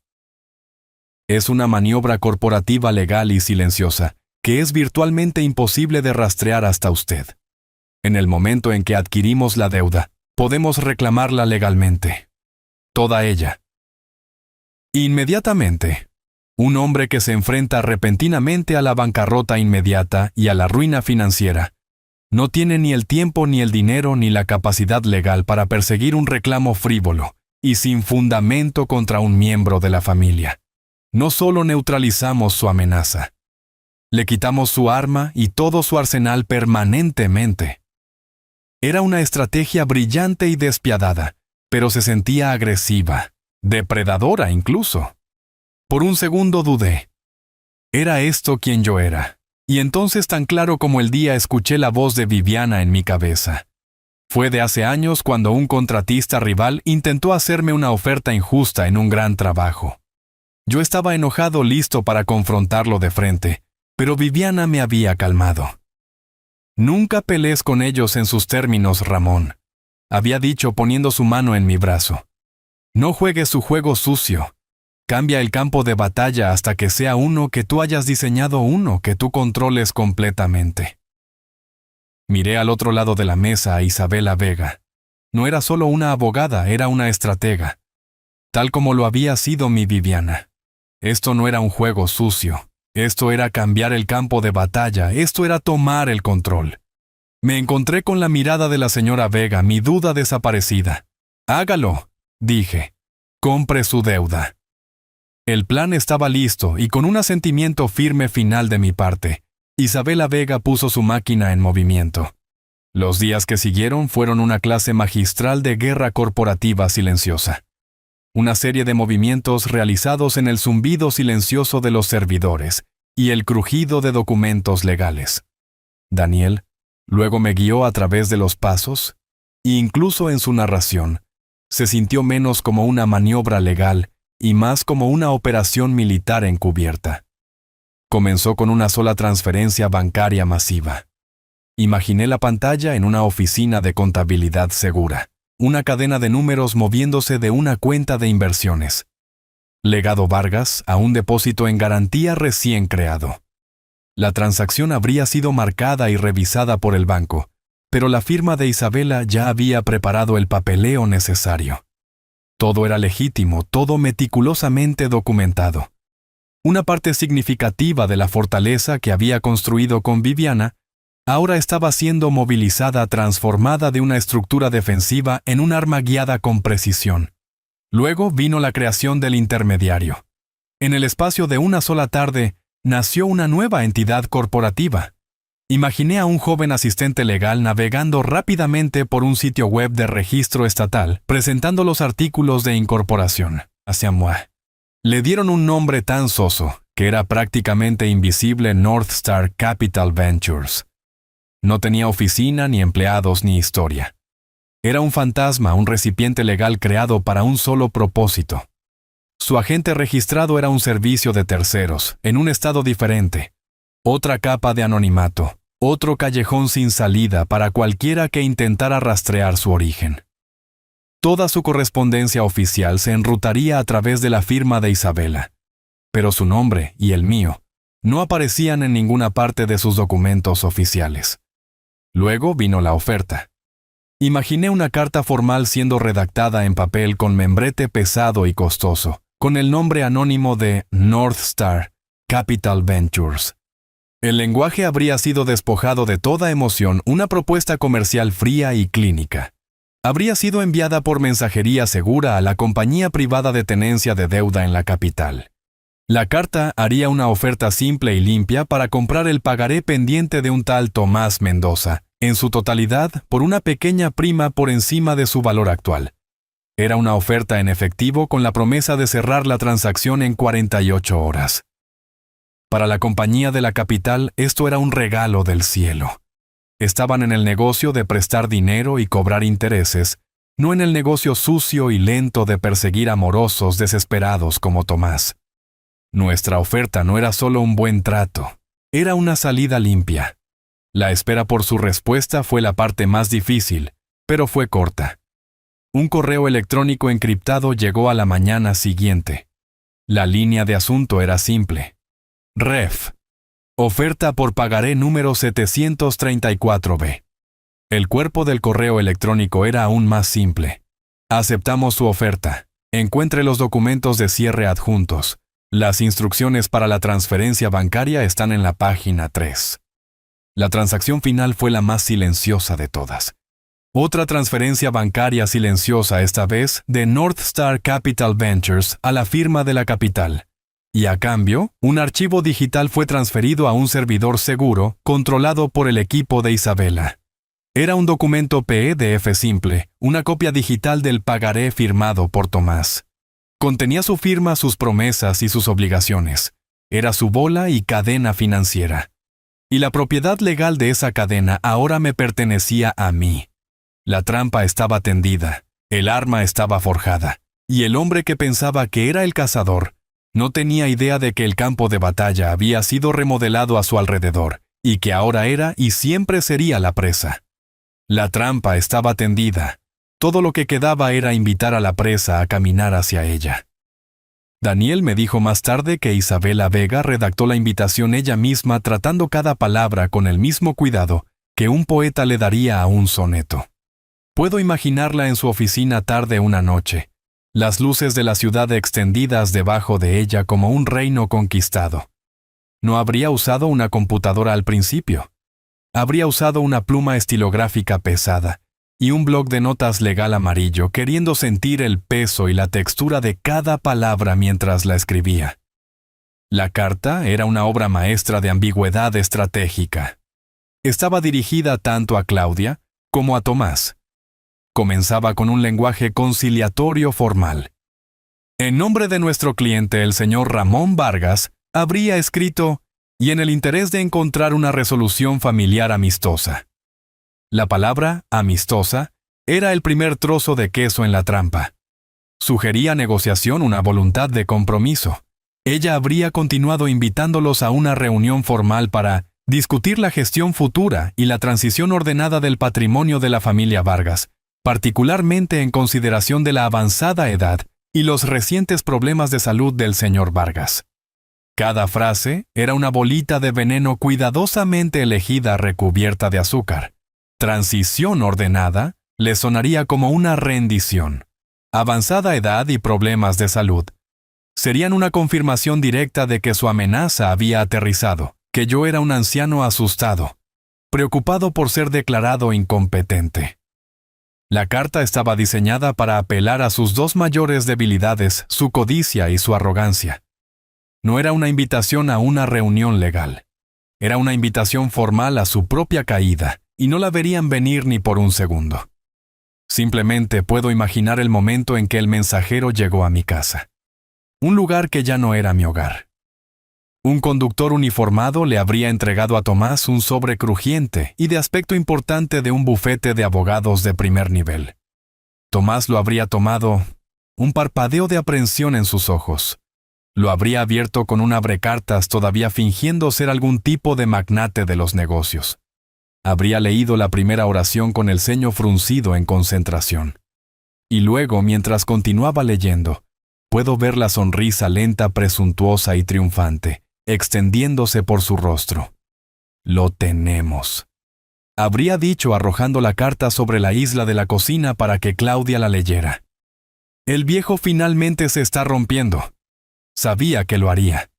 Es una maniobra corporativa legal y silenciosa, que es virtualmente imposible de rastrear hasta usted. En el momento en que adquirimos la deuda, podemos reclamarla legalmente. Toda ella. Inmediatamente. Un hombre que se enfrenta repentinamente a la bancarrota inmediata y a la ruina financiera no tiene ni el tiempo, ni el dinero, ni la capacidad legal para perseguir un reclamo frívolo y sin fundamento contra un miembro de la familia. No solo neutralizamos su amenaza, Le quitamos su arma y todo su arsenal permanentemente. Era una estrategia brillante y despiadada, pero se sentía agresiva, depredadora incluso. Por un segundo dudé. ¿Era esto quien yo era? Y entonces, tan claro como el día, escuché la voz de Viviana en mi cabeza. Fue de hace años cuando un contratista rival intentó hacerme una oferta injusta en un gran trabajo. Yo estaba enojado, listo para confrontarlo de frente, pero Viviana me había calmado. «Nunca pelees con ellos en sus términos, Ramón», había dicho poniendo su mano en mi brazo. «No juegues su juego sucio. Cambia el campo de batalla hasta que sea uno que tú hayas diseñado, uno que tú controles completamente». Miré al otro lado de la mesa a Isabela Vega. No era solo una abogada, era una estratega, tal como lo había sido mi Viviana. Esto no era un juego sucio. Esto era cambiar el campo de batalla, esto era tomar el control. Me encontré con la mirada de la señora Vega, mi duda desaparecida. «Hágalo», dije. «Compre su deuda». El plan estaba listo y con un asentimiento firme final de mi parte, Isabela Vega puso su máquina en movimiento. Los días que siguieron fueron una clase magistral de guerra corporativa silenciosa. Una serie de movimientos realizados en el zumbido silencioso de los servidores y el crujido de documentos legales. Daniel luego me guió a través de los pasos, e incluso en su narración, se sintió menos como una maniobra legal y más como una operación militar encubierta. Comenzó con una sola transferencia bancaria masiva. Imaginé la pantalla en una oficina de contabilidad segura, una cadena de números moviéndose de una cuenta de inversiones. Legado Vargas a un depósito en garantía recién creado. La transacción habría sido marcada y revisada por el banco, pero la firma de Isabela ya había preparado el papeleo necesario. Todo era legítimo, todo meticulosamente documentado. Una parte significativa de la fortaleza que había construido con Viviana ahora estaba siendo movilizada, transformada de una estructura defensiva en un arma guiada con precisión. Luego vino la creación del intermediario. En el espacio de una sola tarde, nació una nueva entidad corporativa. Imaginé a un joven asistente legal navegando rápidamente por un sitio web de registro estatal, presentando los artículos de incorporación. Hacia moi. Le dieron un nombre tan soso que era prácticamente invisible: North Star Capital Ventures. No tenía oficina, ni empleados, ni historia. Era un fantasma, un recipiente legal creado para un solo propósito. Su agente registrado era un servicio de terceros, en un estado diferente. Otra capa de anonimato, otro callejón sin salida para cualquiera que intentara rastrear su origen. Toda su correspondencia oficial se enrutaría a través de la firma de Isabela, pero su nombre y el mío no aparecían en ninguna parte de sus documentos oficiales. Luego vino la oferta. Imaginé una carta formal siendo redactada en papel con membrete pesado y costoso, con el nombre anónimo de North Star Capital Ventures. El lenguaje habría sido despojado de toda emoción, una propuesta comercial fría y clínica. Habría sido enviada por mensajería segura a la compañía privada de tenencia de deuda en la capital. La carta haría una oferta simple y limpia para comprar el pagaré pendiente de un tal Tomás Mendoza, en su totalidad por una pequeña prima por encima de su valor actual. Era una oferta en efectivo con la promesa de cerrar la transacción en 48 horas. Para la compañía de la capital, esto era un regalo del cielo. Estaban en el negocio de prestar dinero y cobrar intereses, no en el negocio sucio y lento de perseguir a morosos desesperados como Tomás. Nuestra oferta no era solo un buen trato, era una salida limpia. La espera por su respuesta fue la parte más difícil, pero fue corta. Un correo electrónico encriptado llegó a la mañana siguiente. La línea de asunto era simple. Ref. Oferta por pagaré número 734B. El cuerpo del correo electrónico era aún más simple. Aceptamos su oferta. Encuentre los documentos de cierre adjuntos. Las instrucciones para la transferencia bancaria están en la página 3. La transacción final fue la más silenciosa de todas. Otra transferencia bancaria silenciosa, esta vez de North Star Capital Ventures a la firma de la capital. Y a cambio, un archivo digital fue transferido a un servidor seguro, controlado por el equipo de Isabela. Era un documento PDF simple, una copia digital del pagaré firmado por Tomás. Contenía su firma, sus promesas y sus obligaciones. Era su bola y cadena financiera. Y la propiedad legal de esa cadena ahora me pertenecía a mí. La trampa estaba tendida, el arma estaba forjada, y el hombre que pensaba que era el cazador no tenía idea de que el campo de batalla había sido remodelado a su alrededor, y que ahora era y siempre sería la presa. La trampa estaba tendida. Todo lo que quedaba era invitar a la presa a caminar hacia ella. Daniel me dijo más tarde que Isabela Vega redactó la invitación ella misma tratando cada palabra con el mismo cuidado que un poeta le daría a un soneto. Puedo imaginarla en su oficina tarde una noche, las luces de la ciudad extendidas debajo de ella como un reino conquistado. No habría usado una computadora al principio. Habría usado una pluma estilográfica pesada y un bloc de notas legal amarillo, queriendo sentir el peso y la textura de cada palabra mientras la escribía. La carta era una obra maestra de ambigüedad estratégica. Estaba dirigida tanto a Claudia como a Tomás. Comenzaba con un lenguaje conciliatorio formal. En nombre de nuestro cliente, el señor Ramón Vargas, habría escrito, y en el interés de encontrar una resolución familiar amistosa. La palabra amistosa era el primer trozo de queso en la trampa. Sugería negociación, una voluntad de compromiso. Ella habría continuado invitándolos a una reunión formal para discutir la gestión futura y la transición ordenada del patrimonio de la familia Vargas, particularmente en consideración de la avanzada edad y los recientes problemas de salud del señor Vargas. Cada frase era una bolita de veneno cuidadosamente elegida recubierta de azúcar. Transición ordenada le sonaría como una rendición. Avanzada edad y problemas de salud serían una confirmación directa de que su amenaza había aterrizado, que yo era un anciano asustado, preocupado por ser declarado incompetente. La carta estaba diseñada para apelar a sus dos mayores debilidades, su codicia y su arrogancia. No era una invitación a una reunión legal. Era una invitación formal a su propia caída, y no la verían venir ni por un segundo. Simplemente puedo imaginar el momento en que el mensajero llegó a mi casa. Un lugar que ya no era mi hogar. Un conductor uniformado le habría entregado a Tomás un sobre crujiente y de aspecto importante de un bufete de abogados de primer nivel. Tomás lo habría tomado, un parpadeo de aprensión en sus ojos. Lo habría abierto con un abrecartas todavía fingiendo ser algún tipo de magnate de los negocios. Habría leído la primera oración con el ceño fruncido en concentración. Y luego, mientras continuaba leyendo, puedo ver la sonrisa lenta, presuntuosa y triunfante, extendiéndose por su rostro. Lo tenemos. Habría dicho arrojando la carta sobre la isla de la cocina para que Claudia la leyera. El viejo finalmente se está rompiendo. Sabía que lo haría.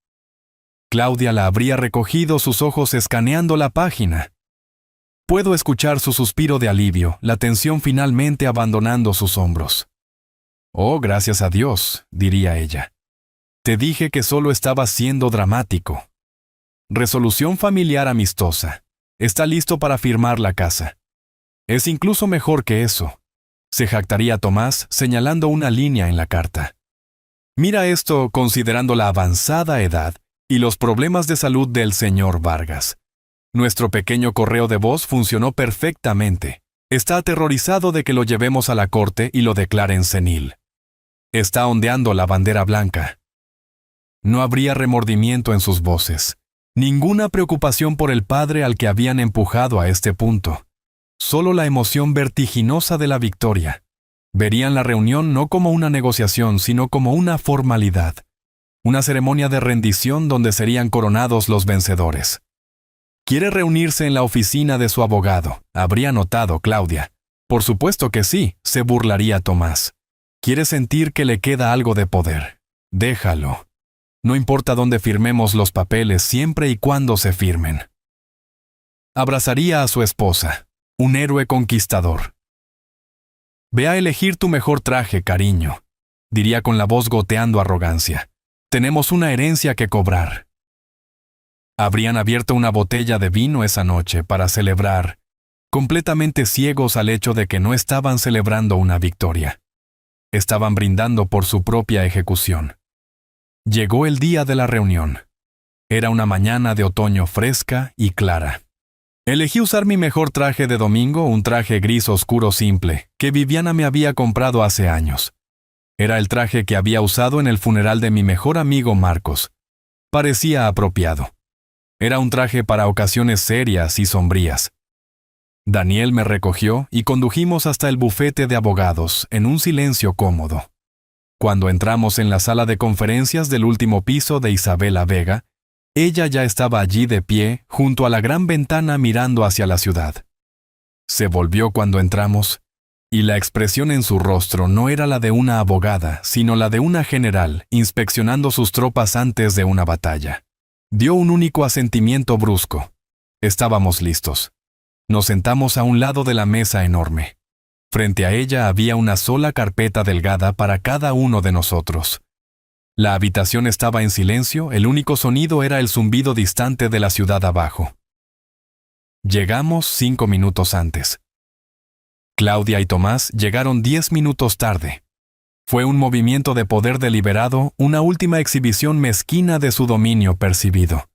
Claudia la habría recogido, sus ojos escaneando la página. Puedo escuchar su suspiro de alivio, la tensión finalmente abandonando sus hombros. «Oh, gracias a Dios», diría ella. «Te dije que solo estaba siendo dramático. Resolución familiar amistosa. Está listo para firmar la casa. Es incluso mejor que eso», se jactaría Tomás, señalando una línea en la carta. «Mira esto considerando la avanzada edad y los problemas de salud del señor Vargas. Nuestro pequeño correo de voz funcionó perfectamente. Está aterrorizado de que lo llevemos a la corte y lo declaren senil. Está ondeando la bandera blanca». No habría remordimiento en sus voces, ninguna preocupación por el padre al que habían empujado a este punto. Solo la emoción vertiginosa de la victoria. Verían la reunión no como una negociación, sino como una formalidad. Una ceremonia de rendición donde serían coronados los vencedores. «Quiere reunirse en la oficina de su abogado», habría notado Claudia. «Por supuesto que sí», se burlaría Tomás. «Quiere sentir que le queda algo de poder. Déjalo. No importa dónde firmemos los papeles, siempre y cuando se firmen». Abrazaría a su esposa, un héroe conquistador. «Ve a elegir tu mejor traje, cariño», diría con la voz goteando arrogancia. Tenemos una herencia que cobrar. Habrían abierto una botella de vino esa noche para celebrar, completamente ciegos al hecho de que no estaban celebrando una victoria. Estaban brindando por su propia ejecución. Llegó el día de la reunión. Era una mañana de otoño fresca y clara. Elegí usar mi mejor traje de domingo, un traje gris oscuro simple, que Viviana me había comprado hace años. Era el traje que había usado en el funeral de mi mejor amigo Marcos. Parecía apropiado. Era un traje para ocasiones serias y sombrías. Daniel me recogió y condujimos hasta el bufete de abogados, en un silencio cómodo. Cuando entramos en la sala de conferencias del último piso de Isabela Vega, ella ya estaba allí de pie, junto a la gran ventana mirando hacia la ciudad. Se volvió cuando entramos, y la expresión en su rostro no era la de una abogada, sino la de una general inspeccionando sus tropas antes de una batalla. Dio un único asentimiento brusco. Estábamos listos. Nos sentamos a un lado de la mesa enorme. Frente a ella había una sola carpeta delgada para cada uno de nosotros. La habitación estaba en silencio, el único sonido era el zumbido distante de la ciudad abajo. Llegamos 5 minutos antes. Claudia y Tomás llegaron 10 minutos tarde. Fue un movimiento de poder deliberado, una última exhibición mezquina de su dominio percibido.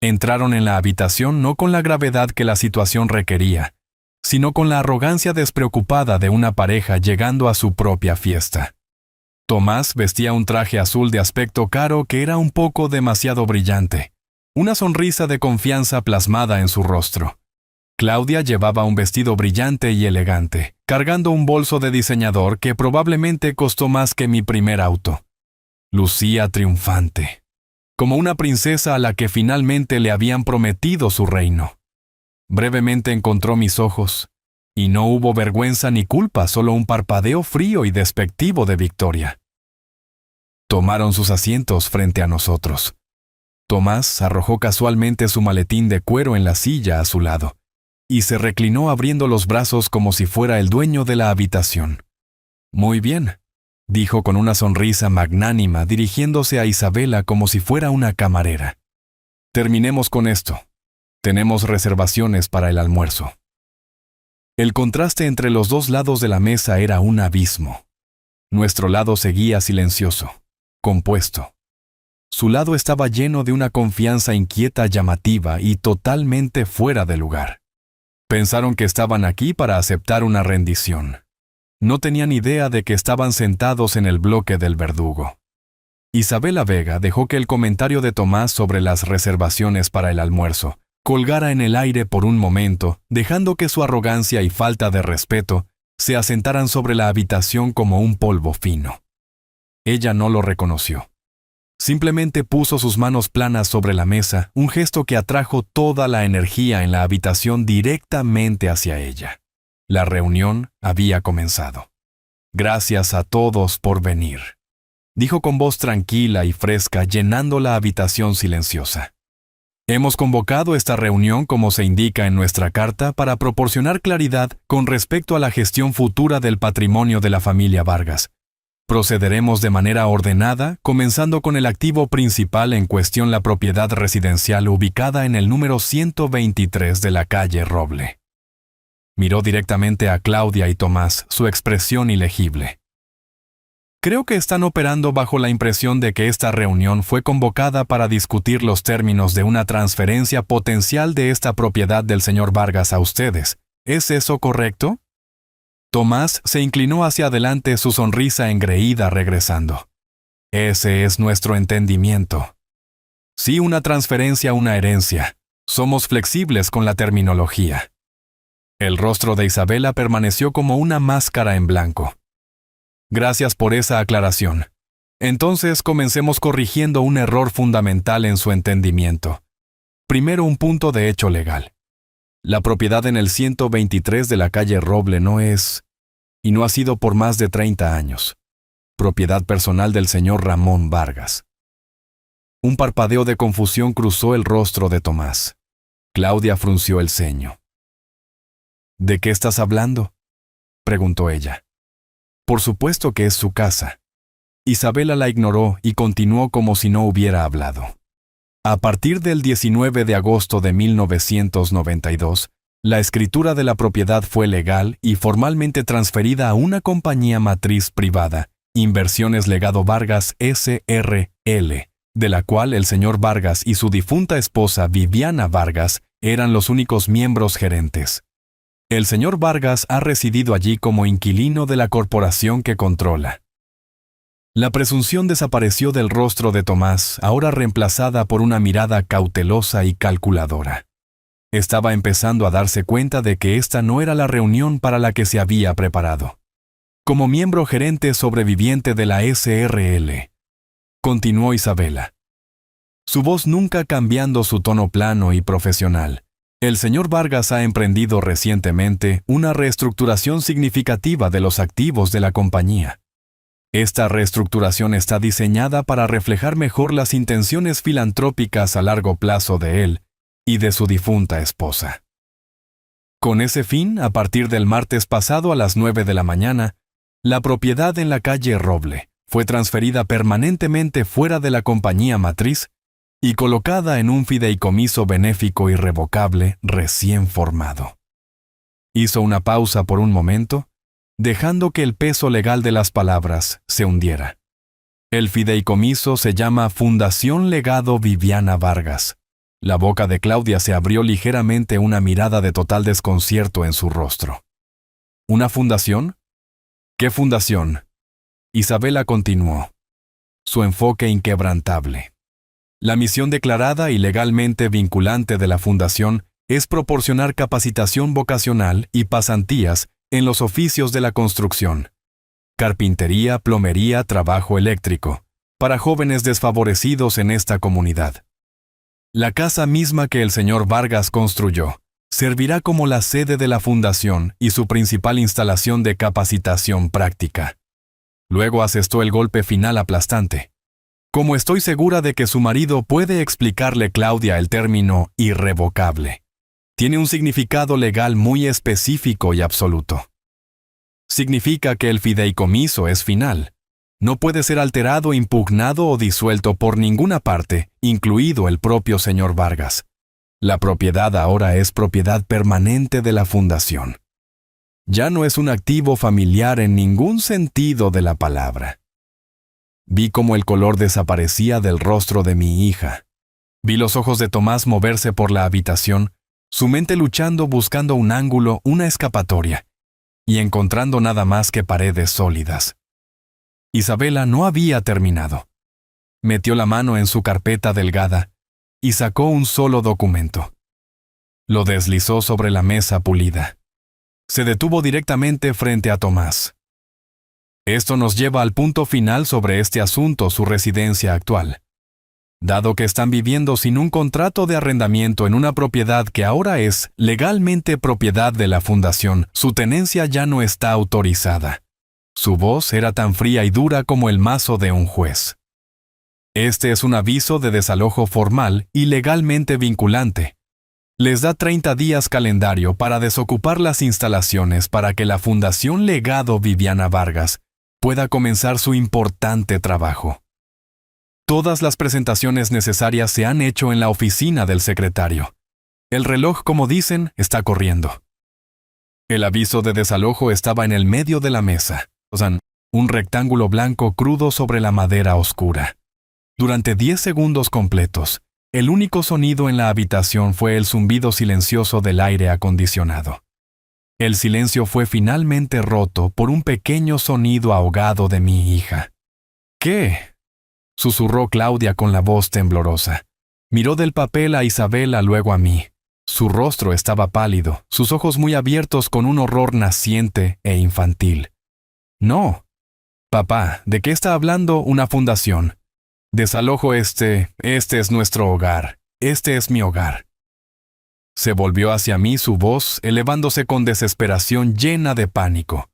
Entraron en la habitación no con la gravedad que la situación requería, sino con la arrogancia despreocupada de una pareja llegando a su propia fiesta. Tomás vestía un traje azul de aspecto caro que era un poco demasiado brillante, una sonrisa de confianza plasmada en su rostro. Claudia llevaba un vestido brillante y elegante, cargando un bolso de diseñador que probablemente costó más que mi primer auto. Lucía triunfante, como una princesa a la que finalmente le habían prometido su reino. Brevemente encontró mis ojos, y no hubo vergüenza ni culpa, solo un parpadeo frío y despectivo de victoria. Tomaron sus asientos frente a nosotros. Tomás arrojó casualmente su maletín de cuero en la silla a su lado, y se reclinó abriendo los brazos como si fuera el dueño de la habitación. «Muy bien», dijo con una sonrisa magnánima dirigiéndose a Isabela como si fuera una camarera. «Terminemos con esto. Tenemos reservaciones para el almuerzo». El contraste entre los dos lados de la mesa era un abismo. Nuestro lado seguía silencioso, compuesto. Su lado estaba lleno de una confianza inquieta, llamativa y totalmente fuera de lugar. Pensaron que estaban aquí para aceptar una rendición. No tenían idea de que estaban sentados en el bloque del verdugo. Isabela Vega dejó que el comentario de Tomás sobre las reservaciones para el almuerzo colgara en el aire por un momento, dejando que su arrogancia y falta de respeto se asentaran sobre la habitación como un polvo fino. Ella no lo reconoció. Simplemente puso sus manos planas sobre la mesa, un gesto que atrajo toda la energía en la habitación directamente hacia ella. La reunión había comenzado. «Gracias a todos por venir», dijo con voz tranquila y fresca, llenando la habitación silenciosa. «Hemos convocado esta reunión como se indica en nuestra carta para proporcionar claridad con respecto a la gestión futura del patrimonio de la familia Vargas. Procederemos de manera ordenada, comenzando con el activo principal en cuestión, la propiedad residencial ubicada en el número 123 de la calle Roble». Miró directamente a Claudia y Tomás, su expresión ilegible. «Creo que están operando bajo la impresión de que esta reunión fue convocada para discutir los términos de una transferencia potencial de esta propiedad del señor Vargas a ustedes. ¿Es eso correcto?». Tomás se inclinó hacia adelante, su sonrisa engreída regresando. «Ese es nuestro entendimiento. Sí, una transferencia, una herencia. Somos flexibles con la terminología». El rostro de Isabela permaneció como una máscara en blanco. «Gracias por esa aclaración. Entonces comencemos corrigiendo un error fundamental en su entendimiento. Primero, un punto de hecho legal. La propiedad en el 123 de la calle Roble no es, y no ha sido por más de 30 años, propiedad personal del señor Ramón Vargas». Un parpadeo de confusión cruzó el rostro de Tomás. Claudia frunció el ceño. «¿De qué estás hablando?», preguntó ella. «Por supuesto que es su casa. Isabela la ignoró y continuó como si no hubiera hablado. A partir del 19 de agosto de 1992, la escritura de la propiedad fue legal y formalmente transferida a una compañía matriz privada, Inversiones Legado Vargas S.R.L., de la cual el señor Vargas y su difunta esposa Viviana Vargas eran los únicos miembros gerentes. El señor Vargas ha residido allí como inquilino de la corporación que controla. La presunción desapareció del rostro de Tomás, ahora reemplazada por una mirada cautelosa y calculadora. Estaba empezando a darse cuenta de que esta no era la reunión para la que se había preparado. Como miembro gerente sobreviviente de la SRL, continuó Isabela, su voz nunca cambiando su tono plano y profesional. El señor Vargas ha emprendido recientemente una reestructuración significativa de los activos de la compañía. Esta reestructuración está diseñada para reflejar mejor las intenciones filantrópicas a largo plazo de él y de su difunta esposa. Con ese fin, a partir del martes pasado a las 9 de la mañana, la propiedad en la calle Roble fue transferida permanentemente fuera de la compañía matriz y colocada en un fideicomiso benéfico irrevocable recién formado. Hizo una pausa por un momento, dejando que el peso legal de las palabras se hundiera. El fideicomiso se llama Fundación Legado Viviana Vargas. La boca de Claudia se abrió ligeramente, una mirada de total desconcierto en su rostro. ¿Una fundación? ¿Qué fundación? Isabela continuó, su enfoque inquebrantable. La misión declarada y legalmente vinculante de la fundación es proporcionar capacitación vocacional y pasantías en los oficios de la construcción, carpintería, plomería, trabajo eléctrico, para jóvenes desfavorecidos en esta comunidad. La casa misma que el señor Vargas construyó servirá como la sede de la fundación y su principal instalación de capacitación práctica. Luego asestó el golpe final aplastante. Como estoy segura de que su marido puede explicarle, Claudia, el término irrevocable tiene un significado legal muy específico y absoluto. Significa que el fideicomiso es final. No puede ser alterado, impugnado o disuelto por ninguna parte, incluido el propio señor Vargas. La propiedad ahora es propiedad permanente de la fundación. Ya no es un activo familiar en ningún sentido de la palabra. Vi cómo el color desaparecía del rostro de mi hija. Vi los ojos de Tomás moverse por la habitación, su mente luchando, buscando un ángulo, una escapatoria, y encontrando nada más que paredes sólidas. Isabela no había terminado. Metió la mano en su carpeta delgada y sacó un solo documento. Lo deslizó sobre la mesa pulida. Se detuvo directamente frente a Tomás. Esto nos lleva al punto final sobre este asunto, su residencia actual. Dado que están viviendo sin un contrato de arrendamiento en una propiedad que ahora es legalmente propiedad de la fundación, su tenencia ya no está autorizada. Su voz era tan fría y dura como el mazo de un juez. Este es un aviso de desalojo formal y legalmente vinculante. Les da 30 días calendario para desocupar las instalaciones para que la Fundación Legado Viviana Vargas pueda comenzar su importante trabajo. Todas las presentaciones necesarias se han hecho en la oficina del secretario. El reloj, como dicen, está corriendo. El aviso de desalojo estaba en el medio de la mesa, un rectángulo blanco crudo sobre la madera oscura. Durante 10 segundos completos, el único sonido en la habitación fue el zumbido silencioso del aire acondicionado. El silencio fue finalmente roto por un pequeño sonido ahogado de mi hija. ¿Qué?, susurró Claudia con la voz temblorosa. Miró del papel a Isabela, luego a mí. Su rostro estaba pálido, sus ojos muy abiertos con un horror naciente e infantil. No. Papá, ¿de qué está hablando? Una fundación. Desalojo este es nuestro hogar. Este es mi hogar. Se volvió hacia mí, su voz elevándose con desesperación llena de pánico.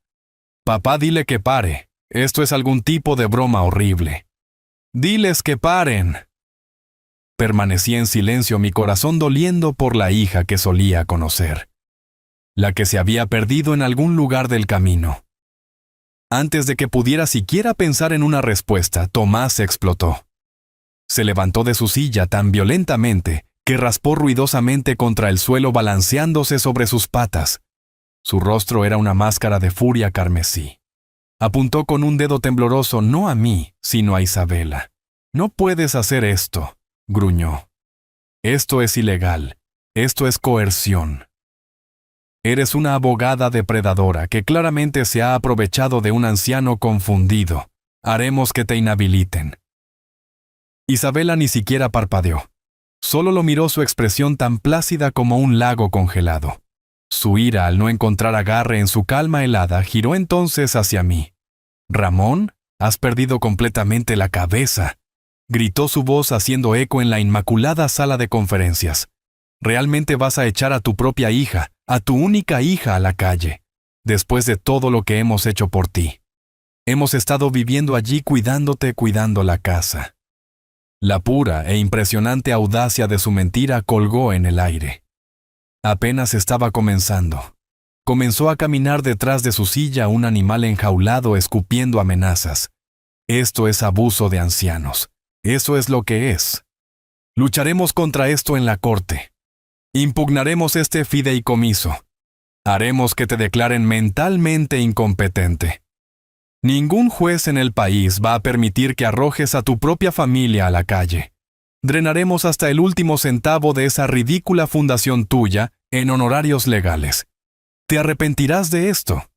Papá, dile que pare. Esto es algún tipo de broma horrible. Diles que paren. Permanecí en silencio, mi corazón doliendo por la hija que solía conocer. La que se había perdido en algún lugar del camino. Antes de que pudiera siquiera pensar en una respuesta, Tomás explotó. Se levantó de su silla tan violentamente que raspó ruidosamente contra el suelo balanceándose sobre sus patas. Su rostro era una máscara de furia carmesí. Apuntó con un dedo tembloroso no a mí, sino a Isabela. «No puedes hacer esto», gruñó. «Esto es ilegal. Esto es coerción. Eres una abogada depredadora que claramente se ha aprovechado de un anciano confundido. Haremos que te inhabiliten». Isabela ni siquiera parpadeó. Solo lo miró su expresión tan plácida como un lago congelado. Su ira al no encontrar agarre en su calma helada giró entonces hacia mí. «Ramón, has perdido completamente la cabeza», gritó su voz haciendo eco en la inmaculada sala de conferencias. «Realmente vas a echar a tu propia hija, a tu única hija, a la calle, después de todo lo que hemos hecho por ti. Hemos estado viviendo allí cuidándote, cuidando la casa». La pura e impresionante audacia de su mentira colgó en el aire. Apenas estaba comenzando. Comenzó a caminar detrás de su silla un animal enjaulado escupiendo amenazas. Esto es abuso de ancianos. Eso es lo que es. Lucharemos contra esto en la corte. Impugnaremos este fideicomiso. Haremos que te declaren mentalmente incompetente. Ningún juez en el país va a permitir que arrojes a tu propia familia a la calle. Drenaremos hasta el último centavo de esa ridícula fundación tuya en honorarios legales. ¿Te arrepentirás de esto?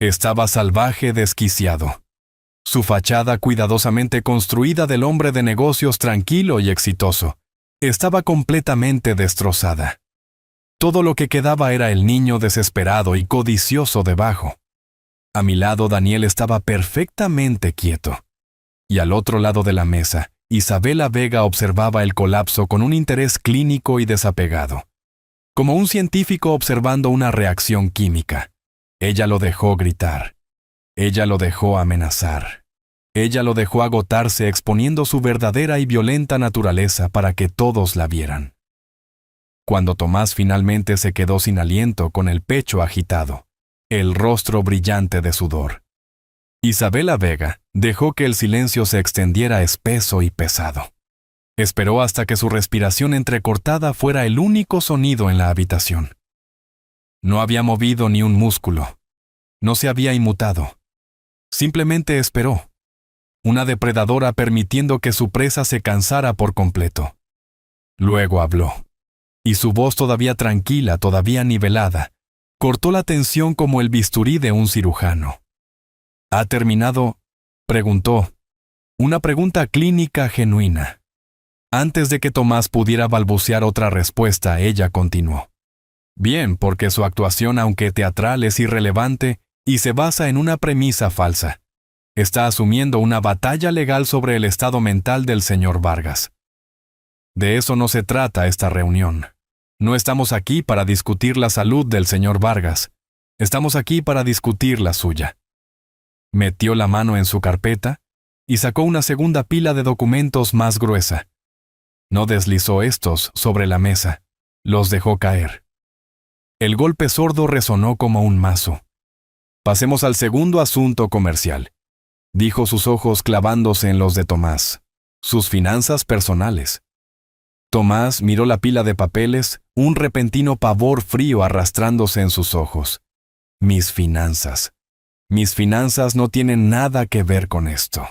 Estaba salvaje, desquiciado. Su fachada cuidadosamente construida del hombre de negocios tranquilo y exitoso estaba completamente destrozada. Todo lo que quedaba era el niño desesperado y codicioso debajo. A mi lado Daniel estaba perfectamente quieto. Y al otro lado de la mesa, Isabela Vega observaba el colapso con un interés clínico y desapegado. Como un científico observando una reacción química. Ella lo dejó gritar. Ella lo dejó amenazar. Ella lo dejó agotarse exponiendo su verdadera y violenta naturaleza para que todos la vieran. Cuando Tomás finalmente se quedó sin aliento con el pecho agitado, el rostro brillante de sudor, Isabela Vega dejó que el silencio se extendiera espeso y pesado. Esperó hasta que su respiración entrecortada fuera el único sonido en la habitación. No había movido ni un músculo. No se había inmutado. Simplemente esperó. Una depredadora permitiendo que su presa se cansara por completo. Luego habló. Y su voz todavía tranquila, todavía nivelada, cortó la tensión como el bisturí de un cirujano. ¿Ha terminado?, preguntó. Una pregunta clínica genuina. Antes de que Tomás pudiera balbucear otra respuesta, ella continuó. Bien, porque su actuación, aunque teatral, es irrelevante y se basa en una premisa falsa. Está asumiendo una batalla legal sobre el estado mental del señor Vargas. De eso no se trata esta reunión. No estamos aquí para discutir la salud del señor Vargas. Estamos aquí para discutir la suya. Metió la mano en su carpeta y sacó una segunda pila de documentos más gruesa. No deslizó estos sobre la mesa. Los dejó caer. El golpe sordo resonó como un mazo. Pasemos al segundo asunto comercial, dijo, sus ojos clavándose en los de Tomás. Sus finanzas personales. Tomás miró la pila de papeles, un repentino pavor frío arrastrándose en sus ojos. Mis finanzas. Mis finanzas no tienen nada que ver con esto.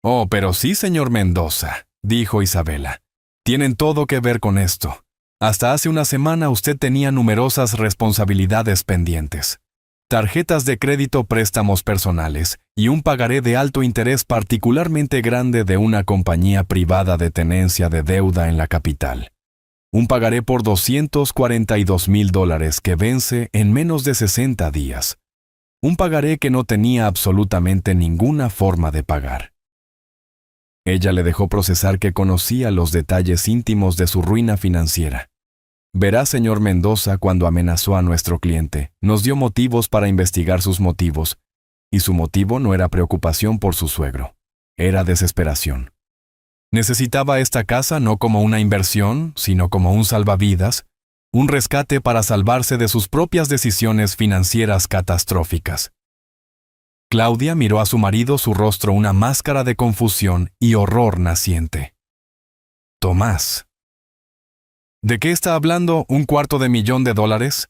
Oh, pero sí, señor Mendoza, dijo Isabela. Tienen todo que ver con esto. Hasta hace una semana usted tenía numerosas responsabilidades pendientes. Tarjetas de crédito, préstamos personales y un pagaré de alto interés particularmente grande de una compañía privada de tenencia de deuda en la capital. Un pagaré por $242,000 que vence en menos de 60 días. Un pagaré que no tenía absolutamente ninguna forma de pagar. Ella le dejó procesar que conocía los detalles íntimos de su ruina financiera. Verá, señor Mendoza, cuando amenazó a nuestro cliente, nos dio motivos para investigar sus motivos, y su motivo no era preocupación por su suegro, era desesperación. Necesitaba esta casa no como una inversión, sino como un salvavidas, un rescate para salvarse de sus propias decisiones financieras catastróficas. Claudia miró a su marido, su rostro una máscara de confusión y horror naciente. Tomás. ¿De qué está hablando? $250,000?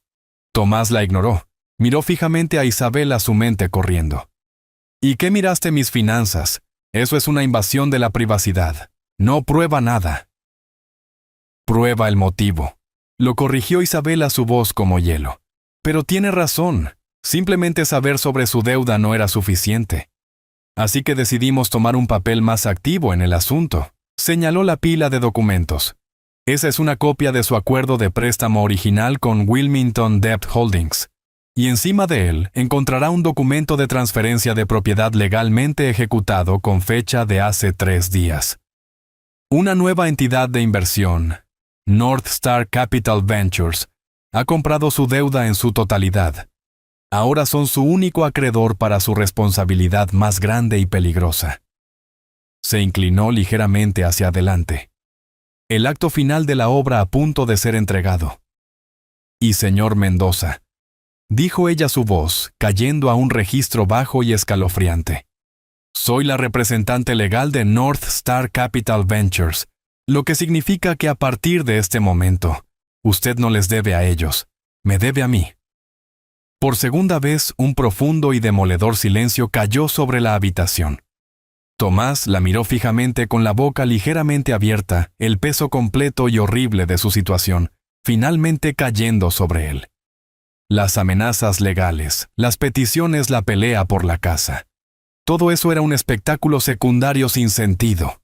Tomás la ignoró. Miró fijamente a Isabela, su mente corriendo. ¿Y qué miraste mis finanzas? Eso es una invasión de la privacidad. No prueba nada. Prueba el motivo. Lo corrigió Isabela, su voz como hielo. Pero tiene razón. Simplemente saber sobre su deuda no era suficiente. Así que decidimos tomar un papel más activo en el asunto. Señaló la pila de documentos. Esa es una copia de su acuerdo de préstamo original con Wilmington Debt Holdings. Y encima de él encontrará un documento de transferencia de propiedad legalmente ejecutado con fecha de hace 3 días. Una nueva entidad de inversión, North Star Capital Ventures, ha comprado su deuda en su totalidad. Ahora son su único acreedor para su responsabilidad más grande y peligrosa. Se inclinó ligeramente hacia adelante. El acto final de la obra a punto de ser entregado. Y señor Mendoza, dijo ella, su voz cayendo a un registro bajo y escalofriante. Soy la representante legal de North Star Capital Ventures, lo que significa que a partir de este momento, usted no les debe a ellos, me debe a mí. Por segunda vez, un profundo y demoledor silencio cayó sobre la habitación. Tomás la miró fijamente con la boca ligeramente abierta, el peso completo y horrible de su situación, finalmente cayendo sobre él. Las amenazas legales, las peticiones, la pelea por la casa. Todo eso era un espectáculo secundario sin sentido.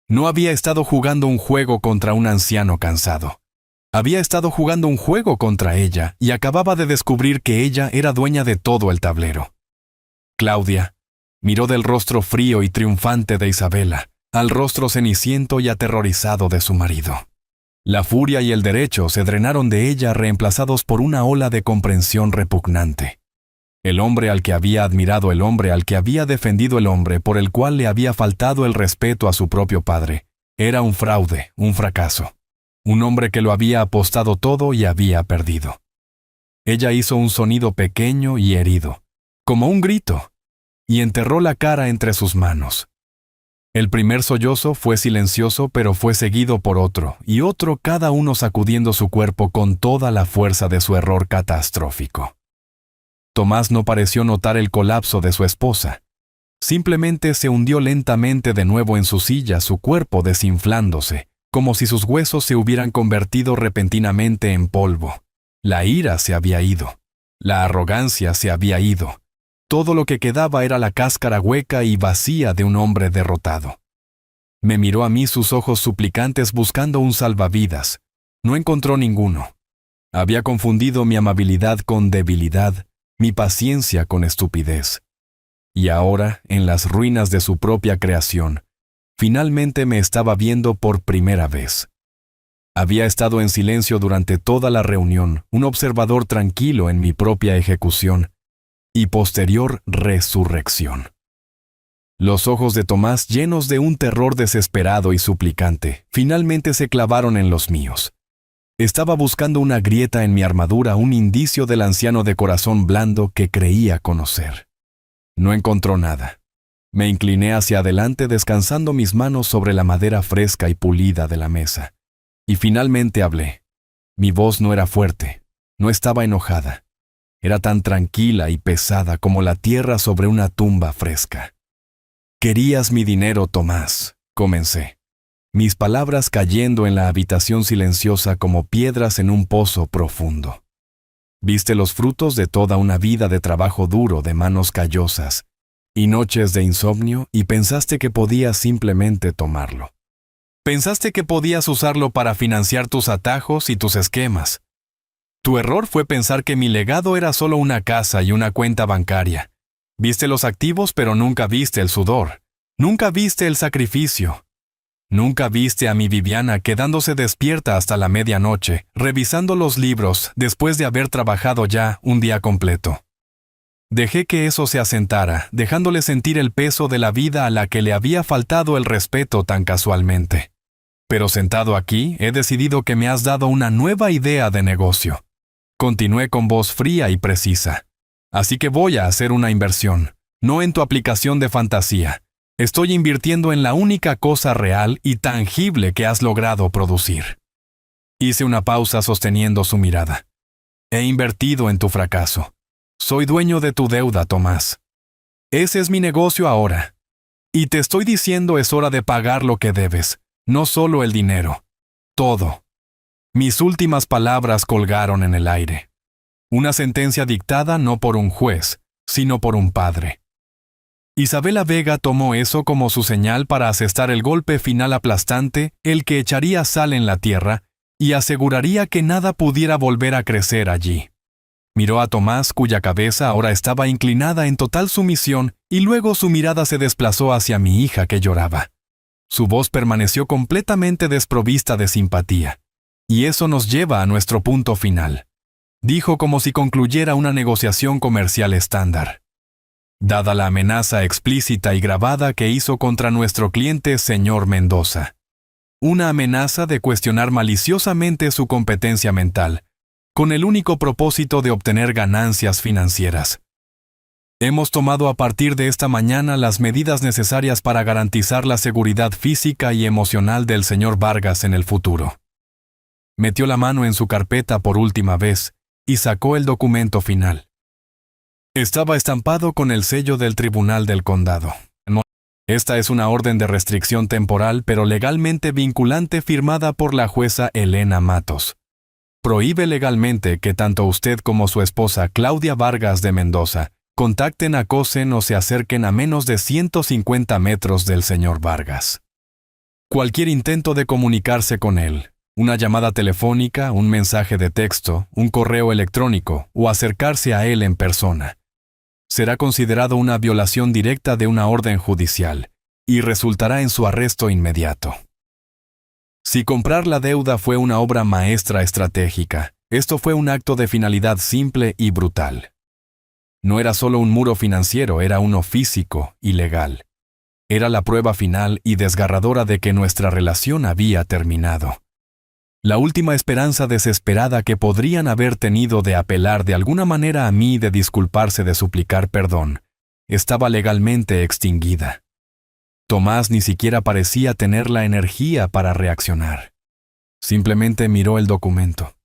No había estado jugando un juego contra un anciano cansado. Había estado jugando un juego contra ella y acababa de descubrir que ella era dueña de todo el tablero. Claudia miró del rostro frío y triunfante de Isabela al rostro ceniciento y aterrorizado de su marido. La furia y el derecho se drenaron de ella, reemplazados por una ola de comprensión repugnante. El hombre al que había admirado, el hombre al que había defendido, el hombre por el cual le había faltado el respeto a su propio padre, era un fraude, un fracaso. Un hombre que lo había apostado todo y había perdido. Ella hizo un sonido pequeño y herido, como un grito, y enterró la cara entre sus manos. El primer sollozo fue silencioso, pero fue seguido por otro y otro, cada uno sacudiendo su cuerpo con toda la fuerza de su error catastrófico. Tomás no pareció notar el colapso de su esposa. Simplemente se hundió lentamente de nuevo en su silla, su cuerpo desinflándose, como si sus huesos se hubieran convertido repentinamente en polvo. La ira se había ido. La arrogancia se había ido. Todo lo que quedaba era la cáscara hueca y vacía de un hombre derrotado. Me miró a mí, sus ojos suplicantes, buscando un salvavidas. No encontró ninguno. Había confundido mi amabilidad con debilidad, mi paciencia con estupidez. Y ahora, en las ruinas de su propia creación, finalmente me estaba viendo por primera vez. Había estado en silencio durante toda la reunión, un observador tranquilo en mi propia ejecución y posterior resurrección. Los ojos de Tomás, llenos de un terror desesperado y suplicante, finalmente se clavaron en los míos. Estaba buscando una grieta en mi armadura, un indicio del anciano de corazón blando que creía conocer. No encontró nada. Me incliné hacia adelante, descansando mis manos sobre la madera fresca y pulida de la mesa. Y finalmente hablé. Mi voz no era fuerte, no estaba enojada. Era tan tranquila y pesada como la tierra sobre una tumba fresca. «Querías mi dinero, Tomás», comencé. Mis palabras cayendo en la habitación silenciosa como piedras en un pozo profundo. Viste los frutos de toda una vida de trabajo duro, de manos callosas y noches de insomnio, y pensaste que podías simplemente tomarlo. Pensaste que podías usarlo para financiar tus atajos y tus esquemas. Tu error fue pensar que mi legado era solo una casa y una cuenta bancaria. Viste los activos, pero nunca viste el sudor. Nunca viste el sacrificio. Nunca viste a mi Viviana quedándose despierta hasta la medianoche, revisando los libros después de haber trabajado ya un día completo. Dejé que eso se asentara, dejándole sentir el peso de la vida a la que le había faltado el respeto tan casualmente. Pero sentado aquí, he decidido que me has dado una nueva idea de negocio. Continué con voz fría y precisa. Así que voy a hacer una inversión. no en tu aplicación de fantasía. Estoy invirtiendo en la única cosa real y tangible que has logrado producir. Hice una pausa sosteniendo su mirada. He invertido en tu fracaso. Soy dueño de tu deuda, Tomás. Ese es mi negocio ahora. Y te estoy diciendo es hora de pagar lo que debes, no solo el dinero. Todo. Mis últimas palabras colgaron en el aire. Una sentencia dictada no por un juez, sino por un padre. Isabela Vega tomó eso como su señal para asestar el golpe final aplastante, el que echaría sal en la tierra y aseguraría que nada pudiera volver a crecer allí. Miró a Tomás, cuya cabeza ahora estaba inclinada en total sumisión, y luego su mirada se desplazó hacia mi hija que lloraba. Su voz permaneció completamente desprovista de simpatía. Y eso nos lleva a nuestro punto final. Dijo como si concluyera una negociación comercial estándar. Dada la amenaza explícita y grabada que hizo contra nuestro cliente señor Mendoza. Una amenaza de cuestionar maliciosamente su competencia mental, con el único propósito de obtener ganancias financieras. Hemos tomado a partir de esta mañana las medidas necesarias para garantizar la seguridad física y emocional del señor Vargas en el futuro. Metió la mano en su carpeta por última vez y sacó el documento final. Estaba estampado con el sello del Tribunal del Condado. Esta es una orden de restricción temporal pero legalmente vinculante firmada por la jueza Elena Matos. Prohíbe legalmente que tanto usted como su esposa Claudia Vargas de Mendoza contacten, acosen o se acerquen a menos de 150 metros del señor Vargas. Cualquier intento de comunicarse con él, una llamada telefónica, un mensaje de texto, un correo electrónico o acercarse a él en persona, será considerado una violación directa de una orden judicial y resultará en su arresto inmediato. Si comprar la deuda fue una obra maestra estratégica, esto fue un acto de finalidad simple y brutal. No era solo un muro financiero, era uno físico y legal. Era la prueba final y desgarradora de que nuestra relación había terminado. La última esperanza desesperada que podrían haber tenido de apelar de alguna manera a mí, de disculparse, de suplicar perdón, estaba legalmente extinguida. Tomás ni siquiera parecía tener la energía para reaccionar. Simplemente miró el documento.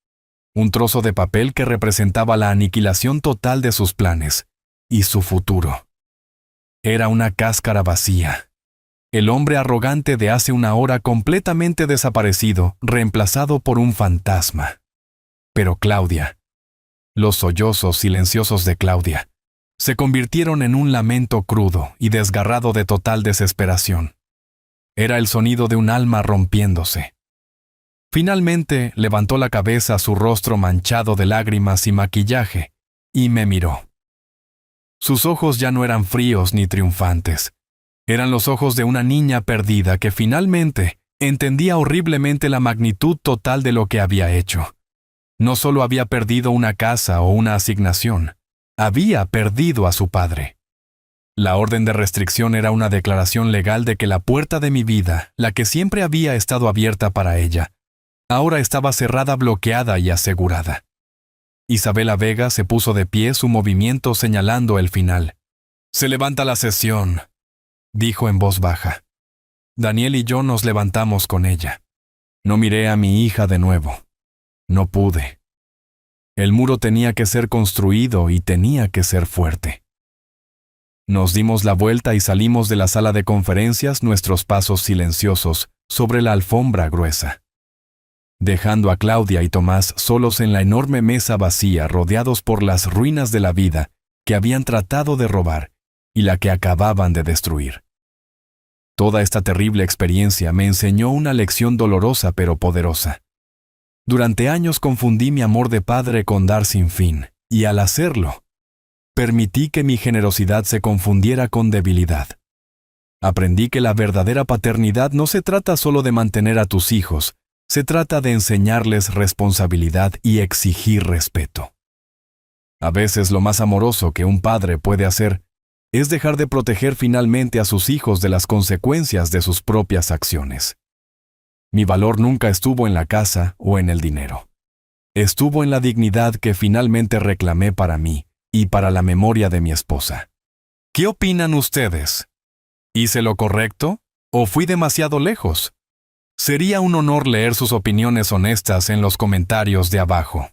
Un trozo de papel que representaba la aniquilación total de sus planes y su futuro. Era una cáscara vacía. El hombre arrogante de hace una hora completamente desaparecido, reemplazado por un fantasma. Pero Claudia, los sollozos silenciosos de Claudia, se convirtieron en un lamento crudo y desgarrado de total desesperación. Era el sonido de un alma rompiéndose. Finalmente levantó la cabeza, su rostro manchado de lágrimas y maquillaje, y me miró. Sus ojos ya no eran fríos ni triunfantes. Eran los ojos de una niña perdida que finalmente entendía horriblemente la magnitud total de lo que había hecho. No solo había perdido una casa o una asignación, había perdido a su padre. La orden de restricción era una declaración legal de que la puerta de mi vida, la que siempre había estado abierta para ella, ahora estaba cerrada, bloqueada y asegurada. Isabela Vega se puso de pie, su movimiento señalando el final. «Se levanta la sesión», dijo en voz baja. Daniel y yo nos levantamos con ella. No miré a mi hija de nuevo. No pude. El muro tenía que ser construido y tenía que ser fuerte. Nos dimos la vuelta y salimos de la sala de conferencias, nuestros pasos silenciosos, sobre la alfombra gruesa. Dejando a Claudia y Tomás solos en la enorme mesa vacía, rodeados por las ruinas de la vida que habían tratado de robar y la que acababan de destruir. Toda esta terrible experiencia me enseñó una lección dolorosa pero poderosa. Durante años confundí mi amor de padre con dar sin fin, y al hacerlo, permití que mi generosidad se confundiera con debilidad. Aprendí que la verdadera paternidad no se trata solo de mantener a tus hijos, se trata de enseñarles responsabilidad y exigir respeto. A veces lo más amoroso que un padre puede hacer es dejar de proteger finalmente a sus hijos de las consecuencias de sus propias acciones. Mi valor nunca estuvo en la casa o en el dinero. Estuvo en la dignidad que finalmente reclamé para mí y para la memoria de mi esposa. ¿Qué opinan ustedes? ¿Hice lo correcto o fui demasiado lejos? Sería un honor leer sus opiniones honestas en los comentarios de abajo.